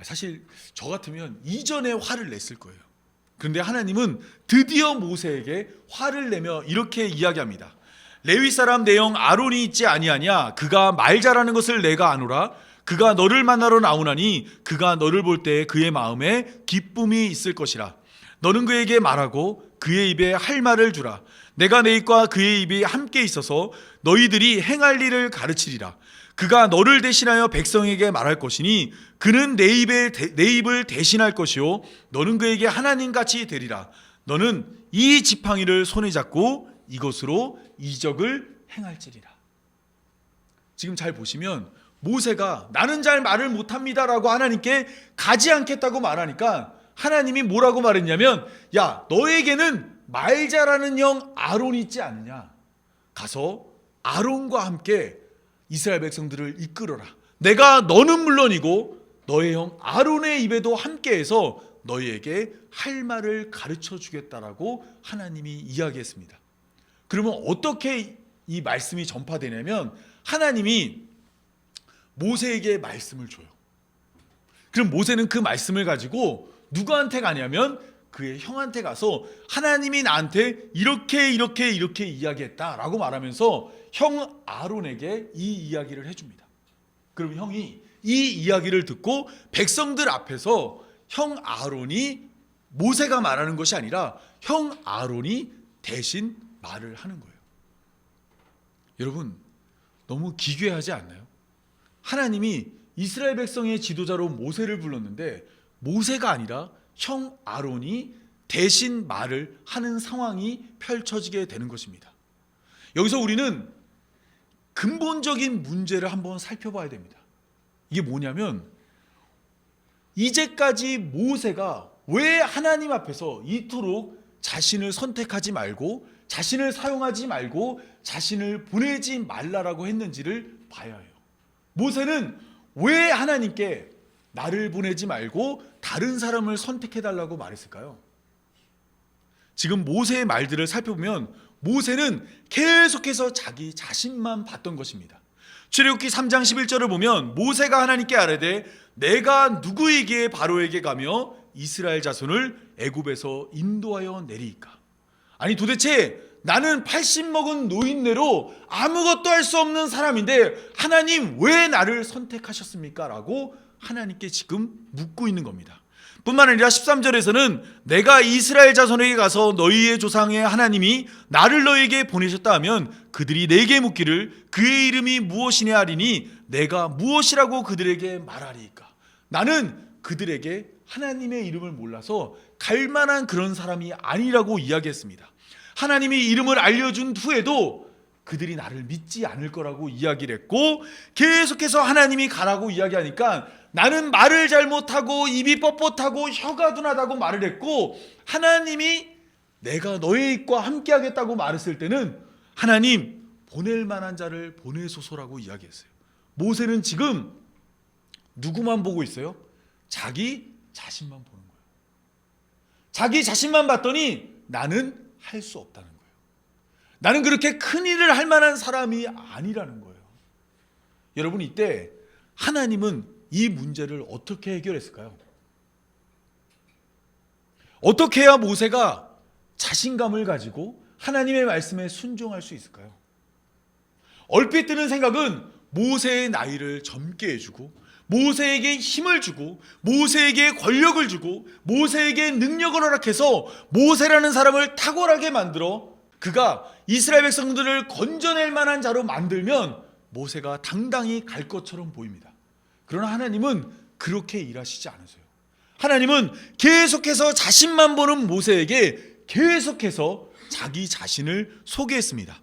사실 저 같으면 이전에 화를 냈을 거예요. 그런데 하나님은 드디어 모세에게 화를 내며 이렇게 이야기합니다. 레위 사람 내 형 아론이 있지 아니하냐? 그가 말 잘하는 것을 내가 아노라. 그가 너를 만나러 나오나니 그가 너를 볼 때 그의 마음에 기쁨이 있을 것이라. 너는 그에게 말하고 그의 입에 할 말을 주라. 내가 내 입과 그의 입이 함께 있어서 너희들이 행할 일을 가르치리라. 그가 너를 대신하여 백성에게 말할 것이니 그는 내 입을 대신할 것이요 너는 그에게 하나님같이 되리라. 너는 이 지팡이를 손에 잡고 이것으로 이적을 행할지리라. 지금 잘 보시면 모세가 나는 잘 말을 못합니다라고 하나님께 가지 않겠다고 말하니까 하나님이 뭐라고 말했냐면 야, 너에게는 말 잘하는 형 아론이 있지 않느냐? 가서 아론과 함께 이스라엘 백성들을 이끌어라. 내가 너는 물론이고 너의 형 아론의 입에도 함께해서 너희에게 할 말을 가르쳐 주겠다라고 하나님이 이야기했습니다. 그러면 어떻게 이 말씀이 전파되냐면 하나님이 모세에게 말씀을 줘요. 그럼 모세는 그 말씀을 가지고 누구한테 가냐면 그의 형한테 가서 하나님이 나한테 이렇게 이야기했다라고 말하면서 형 아론에게 이 이야기를 해줍니다. 그럼 형이 이 이야기를 듣고 백성들 앞에서 형 아론이 모세가 말하는 것이 아니라 형 아론이 대신 말을 하는 거예요. 여러분, 너무 기괴하지 않나요? 하나님이 이스라엘 백성의 지도자로 모세를 불렀는데 모세가 아니라 형 아론이 대신 말을 하는 상황이 펼쳐지게 되는 것입니다. 여기서 우리는 근본적인 문제를 한번 살펴봐야 됩니다. 이게 뭐냐면 이제까지 모세가 왜 하나님 앞에서 이토록 자신을 선택하지 말고 자신을 사용하지 말고 자신을 보내지 말라라고 했는지를 봐야 해요. 모세는 왜 하나님께 나를 보내지 말고 다른 사람을 선택해달라고 말했을까요? 지금 모세의 말들을 살펴보면 모세는 계속해서 자기 자신만 봤던 것입니다. 출애굽기 3장 11절을 보면 모세가 하나님께 아뢰되 내가 누구에게 바로에게 가며 이스라엘 자손을 애굽에서 인도하여 내리이까? 아니 도대체 나는 80 먹은 노인네로 아무것도 할 수 없는 사람인데 하나님 왜 나를 선택하셨습니까? 라고 하나님께 지금 묻고 있는 겁니다. 뿐만 아니라 13절에서는 내가 이스라엘 자손에게 가서 너희의 조상의 하나님이 나를 너희에게 보내셨다 하면 그들이 내게 묻기를 그의 이름이 무엇이냐 하리니 내가 무엇이라고 그들에게 말하리이까? 나는 그들에게 하나님의 이름을 몰라서 갈 만한 그런 사람이 아니라고 이야기했습니다. 하나님이 이름을 알려준 후에도 그들이 나를 믿지 않을 거라고 이야기를 했고 계속해서 하나님이 가라고 이야기하니까 나는 말을 잘못하고 입이 뻣뻣하고 혀가 둔하다고 말을 했고 하나님이 내가 너의 입과 함께 하겠다고 말했을 때는 하나님 보낼 만한 자를 보내소서라고 이야기했어요. 모세는 지금 누구만 보고 있어요? 자기 자신만 보는 거예요. 자기 자신만 봤더니 나는 할 수 없다는 거예요. 나는 그렇게 큰 일을 할 만한 사람이 아니라는 거예요. 여러분 이때 하나님은 이 문제를 어떻게 해결했을까요? 어떻게 해야 모세가 자신감을 가지고 하나님의 말씀에 순종할 수 있을까요? 얼핏 드는 생각은 모세의 나이를 젊게 해주고 모세에게 힘을 주고 모세에게 권력을 주고 모세에게 능력을 허락해서 모세라는 사람을 탁월하게 만들어 그가 이스라엘 백성들을 건져낼 만한 자로 만들면 모세가 당당히 갈 것처럼 보입니다. 그러나 하나님은 그렇게 일하시지 않으세요. 하나님은 계속해서 자신만 보는 모세에게 계속해서 자기 자신을 소개했습니다.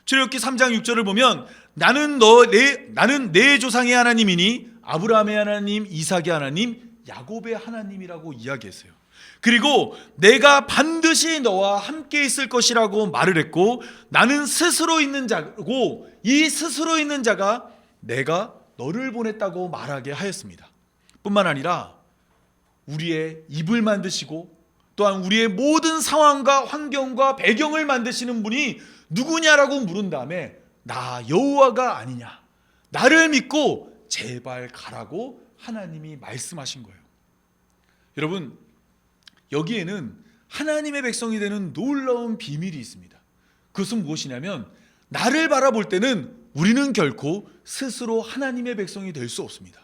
출애굽기 3장 6절을 보면 나는 내 조상의 하나님이니 아브라함의 하나님, 이삭의 하나님, 야곱의 하나님이라고 이야기했어요. 그리고 내가 반드시 너와 함께 있을 것이라고 말을 했고 나는 스스로 있는 자고 이 스스로 있는 자가 내가 너를 보냈다고 말하게 하였습니다. 뿐만 아니라 우리의 입을 만드시고 또한 우리의 모든 상황과 환경과 배경을 만드시는 분이 누구냐라고 물은 다음에 나 여호와가 아니냐, 나를 믿고 제발 가라고 하나님이 말씀하신 거예요. 여러분 여기에는 하나님의 백성이 되는 놀라운 비밀이 있습니다. 그것은 무엇이냐면 나를 바라볼 때는 우리는 결코 스스로 하나님의 백성이 될 수 없습니다.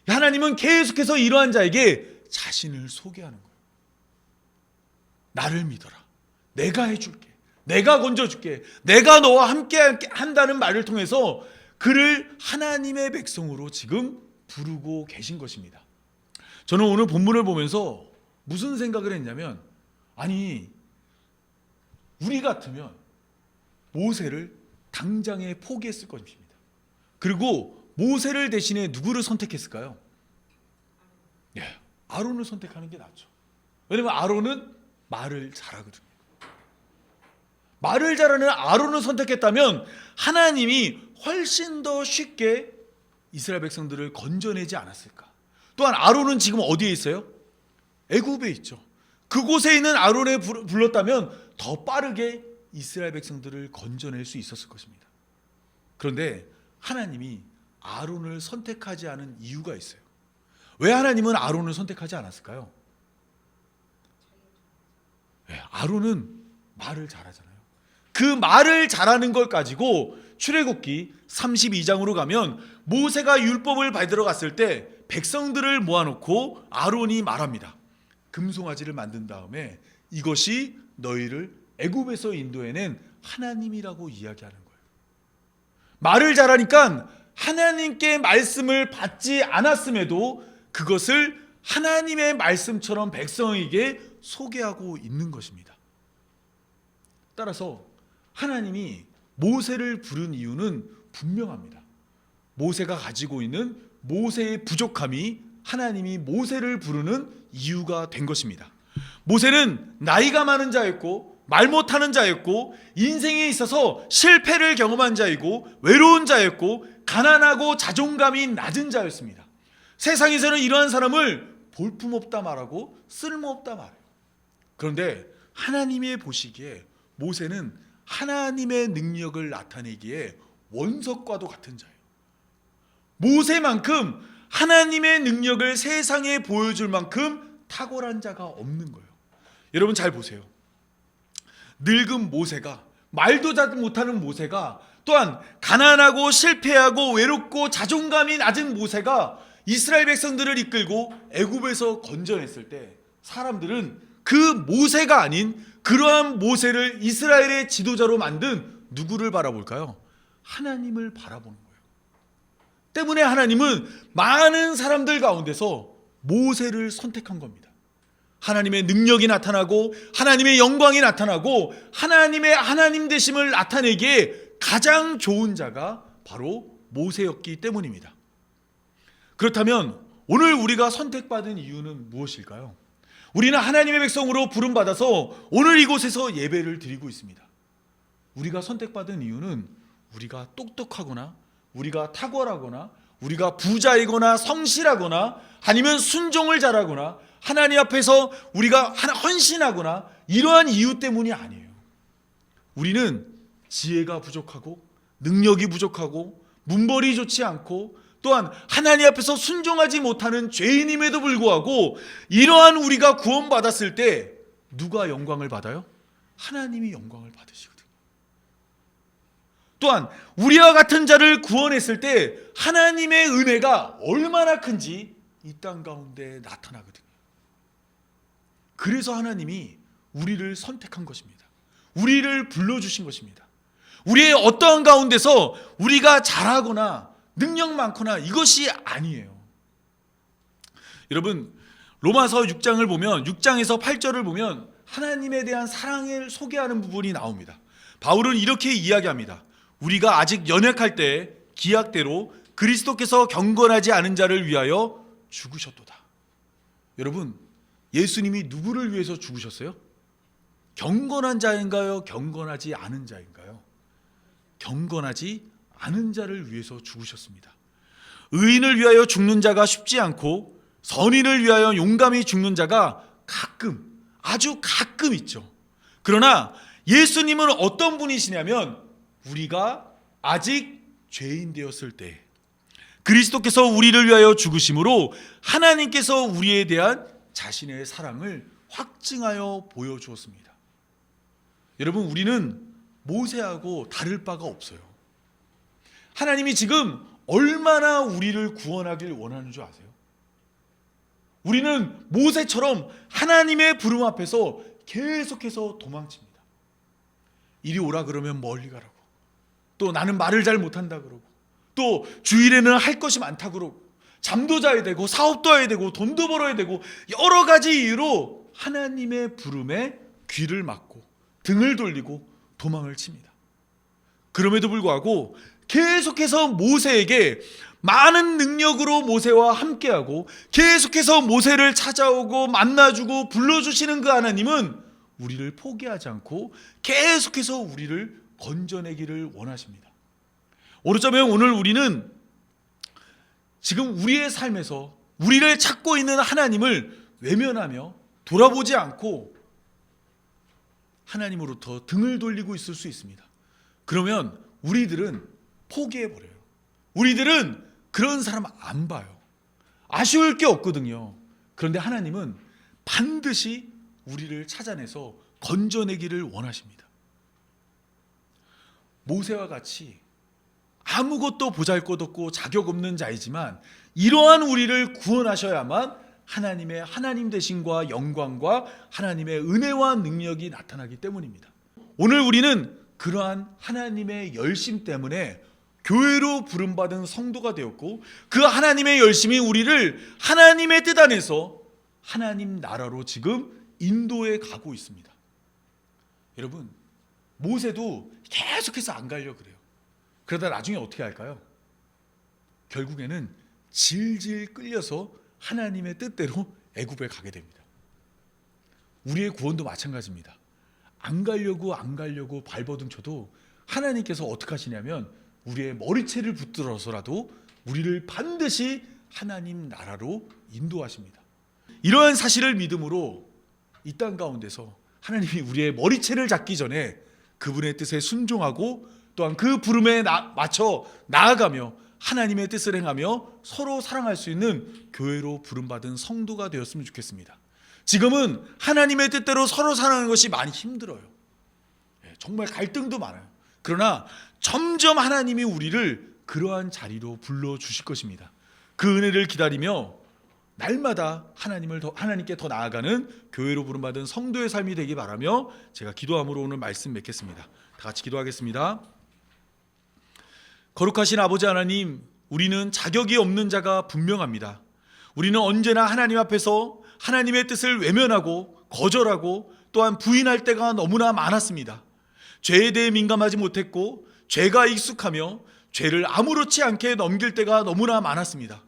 하나님은 계속해서 이러한 자에게 자신을 소개하는 거예요. 나를 믿어라. 내가 해줄게. 내가 건져줄게. 내가 너와 함께 한다는 말을 통해서 그를 하나님의 백성으로 지금 부르고 계신 것입니다. 저는 오늘 본문을 보면서 무슨 생각을 했냐면 아니 우리 같으면 모세를 당장에 포기했을 것입니다. 그리고 모세를 대신에 누구를 선택했을까요? 아론을 선택하는 게 낫죠. 왜냐하면 아론은 말을 잘하거든요. 말을 잘하는 아론을 선택했다면 하나님이 훨씬 더 쉽게 이스라엘 백성들을 건져내지 않았을까? 또한 아론은 지금 어디에 있어요? 애굽에 있죠. 그곳에 있는 아론을 불렀다면 더 빠르게 이스라엘 백성들을 건져낼 수 있었을 것입니다. 그런데 하나님이 아론을 선택하지 않은 이유가 있어요. 왜 하나님은 아론을 선택하지 않았을까요? 아론은 말을 잘하잖아요. 그 말을 잘하는 걸 가지고 출애굽기 32장으로 가면 모세가 율법을 받으러 갔을 때 백성들을 모아놓고 아론이 말합니다. 금송아지를 만든 다음에 이것이 너희를 애굽에서 인도해낸 하나님이라고 이야기하는 거예요. 말을 잘하니까 하나님께 말씀을 받지 않았음에도 그것을 하나님의 말씀처럼 백성에게 소개하고 있는 것입니다. 따라서 하나님이 모세를 부른 이유는 분명합니다. 모세가 가지고 있는 모세의 부족함이 하나님이 모세를 부르는 이유가 된 것입니다. 모세는 나이가 많은 자였고 말 못하는 자였고 인생에 있어서 실패를 경험한 자이고 외로운 자였고 가난하고 자존감이 낮은 자였습니다. 세상에서는 이러한 사람을 볼품없다 말하고 쓸모없다 말해요. 그런데 하나님이 보시기에 모세는 하나님의 능력을 나타내기에 원석과도 같은 자예요. 모세만큼 하나님의 능력을 세상에 보여줄 만큼 탁월한 자가 없는 거예요. 여러분 잘 보세요. 늙은 모세가, 말도 잘 못하는 모세가, 또한 가난하고 실패하고 외롭고 자존감이 낮은 모세가 이스라엘 백성들을 이끌고 애굽에서 건져냈을 때 사람들은 그 모세가 아닌 그러한 모세를 이스라엘의 지도자로 만든 누구를 바라볼까요? 하나님을 바라보는 거예요. 때문에 하나님은 많은 사람들 가운데서 모세를 선택한 겁니다. 하나님의 능력이 나타나고 하나님의 영광이 나타나고 하나님의 하나님 되심을 나타내기에 가장 좋은 자가 바로 모세였기 때문입니다. 그렇다면 오늘 우리가 선택받은 이유는 무엇일까요? 우리는 하나님의 백성으로 부름받아서 오늘 이곳에서 예배를 드리고 있습니다. 우리가 선택받은 이유는 우리가 똑똑하거나 우리가 탁월하거나 우리가 부자이거나 성실하거나 아니면 순종을 잘하거나 하나님 앞에서 우리가 헌신하거나 이러한 이유 때문이 아니에요. 우리는 지혜가 부족하고 능력이 부족하고 문벌이 좋지 않고 또한 하나님 앞에서 순종하지 못하는 죄인임에도 불구하고 이러한 우리가 구원받았을 때 누가 영광을 받아요? 하나님이 영광을 받으시거든요. 또한 우리와 같은 자를 구원했을 때 하나님의 은혜가 얼마나 큰지 이 땅 가운데 나타나거든요. 그래서 하나님이 우리를 선택한 것입니다. 우리를 불러주신 것입니다. 우리의 어떠한 가운데서 우리가 잘하거나 능력 많거나 이것이 아니에요. 여러분 로마서 6장을 보면 6장에서 8절을 보면 하나님에 대한 사랑을 소개하는 부분이 나옵니다. 바울은 이렇게 이야기합니다. 우리가 아직 연약할 때 기약대로 그리스도께서 경건하지 않은 자를 위하여 죽으셨도다. 여러분 예수님이 누구를 위해서 죽으셨어요? 경건한 자인가요? 경건하지 않은 자인가요? 경건하지 않은 자를 위해서 죽으셨습니다. 의인을 위하여 죽는 자가 쉽지 않고 선인을 위하여 용감히 죽는 자가 가끔, 아주 가끔 있죠. 그러나 예수님은 어떤 분이시냐면 우리가 아직 죄인 되었을 때 그리스도께서 우리를 위하여 죽으심으로 하나님께서 우리에 대한 자신의 사랑을 확증하여 보여주었습니다. 여러분 우리는 모세하고 다를 바가 없어요. 하나님이 지금 얼마나 우리를 구원하길 원하는 줄 아세요? 우리는 모세처럼 하나님의 부름 앞에서 계속해서 도망칩니다. 이리 오라 그러면 멀리 가라고, 또 나는 말을 잘 못한다 그러고, 또 주일에는 할 것이 많다 그러고, 잠도 자야 되고 사업도 해야 되고 돈도 벌어야 되고 여러 가지 이유로 하나님의 부름에 귀를 막고 등을 돌리고 도망을 칩니다. 그럼에도 불구하고 계속해서 모세에게 많은 능력으로 모세와 함께하고 계속해서 모세를 찾아오고 만나주고 불러주시는 그 하나님은 우리를 포기하지 않고 계속해서 우리를 건져내기를 원하십니다. 오르자면 오늘 우리는 지금 우리의 삶에서 우리를 찾고 있는 하나님을 외면하며 돌아보지 않고 하나님으로부터 등을 돌리고 있을 수 있습니다. 그러면 우리들은 포기해버려요. 우리들은 그런 사람 안 봐요. 아쉬울 게 없거든요. 그런데 하나님은 반드시 우리를 찾아내서 건져내기를 원하십니다. 모세와 같이 아무것도 보잘것없고 자격 없는 자이지만 이러한 우리를 구원하셔야만 하나님의 하나님 되심과 영광과 하나님의 은혜와 능력이 나타나기 때문입니다. 오늘 우리는 그러한 하나님의 열심 때문에 교회로 부름받은 성도가 되었고 그 하나님의 열심이 우리를 하나님의 뜻 안에서 하나님 나라로 지금 인도해 가고 있습니다. 여러분, 모세도 계속해서 안 가려고 그래요. 그러다 나중에 어떻게 할까요? 결국에는 질질 끌려서 하나님의 뜻대로 애굽에 가게 됩니다. 우리의 구원도 마찬가지입니다. 안 가려고 발버둥 쳐도 하나님께서 어떻게 하시냐면 우리의 머리채를 붙들어서라도 우리를 반드시 하나님 나라로 인도하십니다. 이러한 사실을 믿음으로 이 땅 가운데서 하나님이 우리의 머리채를 잡기 전에 그분의 뜻에 순종하고 또한 그 부름에 맞춰 나아가며 하나님의 뜻을 행하며 서로 사랑할 수 있는 교회로 부름받은 성도가 되었으면 좋겠습니다. 지금은 하나님의 뜻대로 서로 사랑하는 것이 많이 힘들어요. 정말 갈등도 많아요. 그러나 점점 하나님이 우리를 그러한 자리로 불러주실 것입니다. 그 은혜를 기다리며 날마다 하나님께 더 나아가는 교회로 부름받은 성도의 삶이 되기 바라며 제가 기도함으로 오늘 말씀 맺겠습니다. 다 같이 기도하겠습니다. 거룩하신 아버지 하나님, 우리는 자격이 없는 자가 분명합니다. 우리는 언제나 하나님 앞에서 하나님의 뜻을 외면하고 거절하고 또한 부인할 때가 너무나 많았습니다. 죄에 대해 민감하지 못했고 죄가 익숙하며 죄를 아무렇지 않게 넘길 때가 너무나 많았습니다.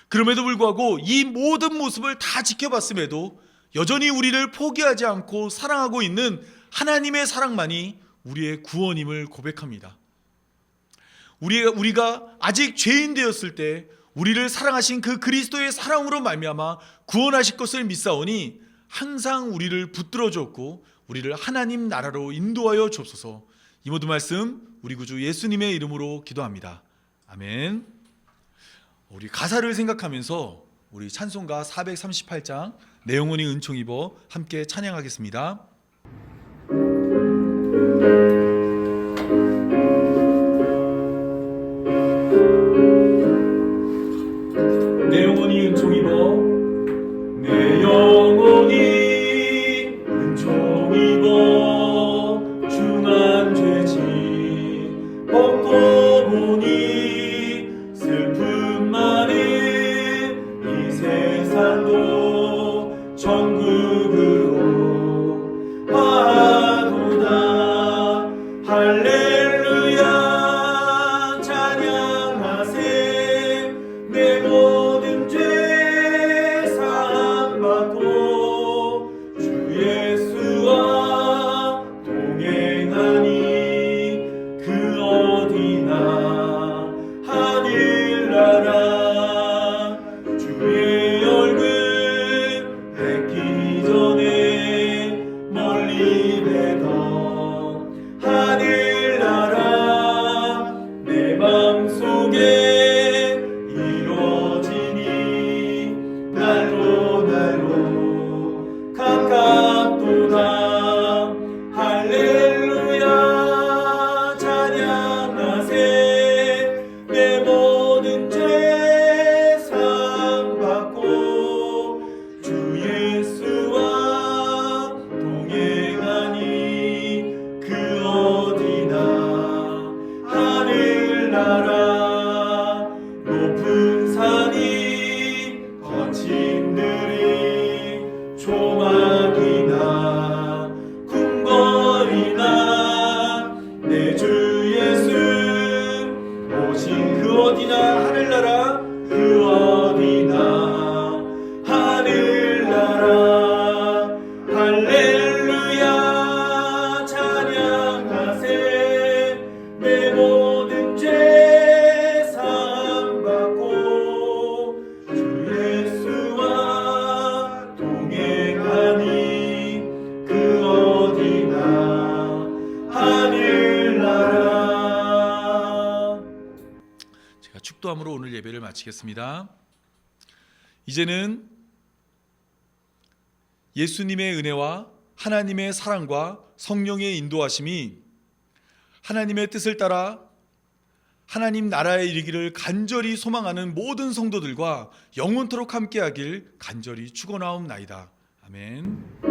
그럼에도 불구하고 이 모든 모습을 다 지켜봤음에도 여전히 우리를 포기하지 않고 사랑하고 있는 하나님의 사랑만이 우리의 구원임을 고백합니다. 우리가 아직 죄인 되었을 때 우리를 사랑하신 그 그리스도의 사랑으로 말미암아 구원하실 것을 믿사오니 항상 우리를 붙들어 주었고 우리를 하나님 나라로 인도하여 주옵소서. 이 모든 말씀 우리 구주 예수님의 이름으로 기도합니다. 아멘. 우리 가사를 생각하면서 우리 찬송가 438장 내 영혼이 은총 입어 함께 찬양하겠습니다. 내 영혼이 은총 입어 내 영혼이 은총 입어 중한 죄짐 벗고 보니 슬픔 많은 이 세상도 천국으로 화하도다. 할렐루야 찬양하세. 내 모든 죄 사함받고 주 예수와 동행하니 그 어디나 하늘나라. 주의 얼굴 뵙기 전에 멀리 뵈던 하늘나라 내 맘속에 이루어지니 날로 가깝도다. 할렐루야 찬양하세. 내 모든 죄 사함받고 주 예수와 동행하니 그 어디나 하늘나라. 높은 산이 거친 들이 조막이나 궁궐이나 내 주 예수 오신 그 어디나 하늘나라. 그 어디나 하늘나라. 할렐루야 축도함으로 오늘 예배를 마치겠습니다. 이제는 예수님의 은혜와 하나님의 사랑과 성령의 인도하심이 하나님의 뜻을 따라 하나님 나라에 이르기를 간절히 소망하는 모든 성도들과 영원토록 함께하길 간절히 축원하옵나이다. 아멘.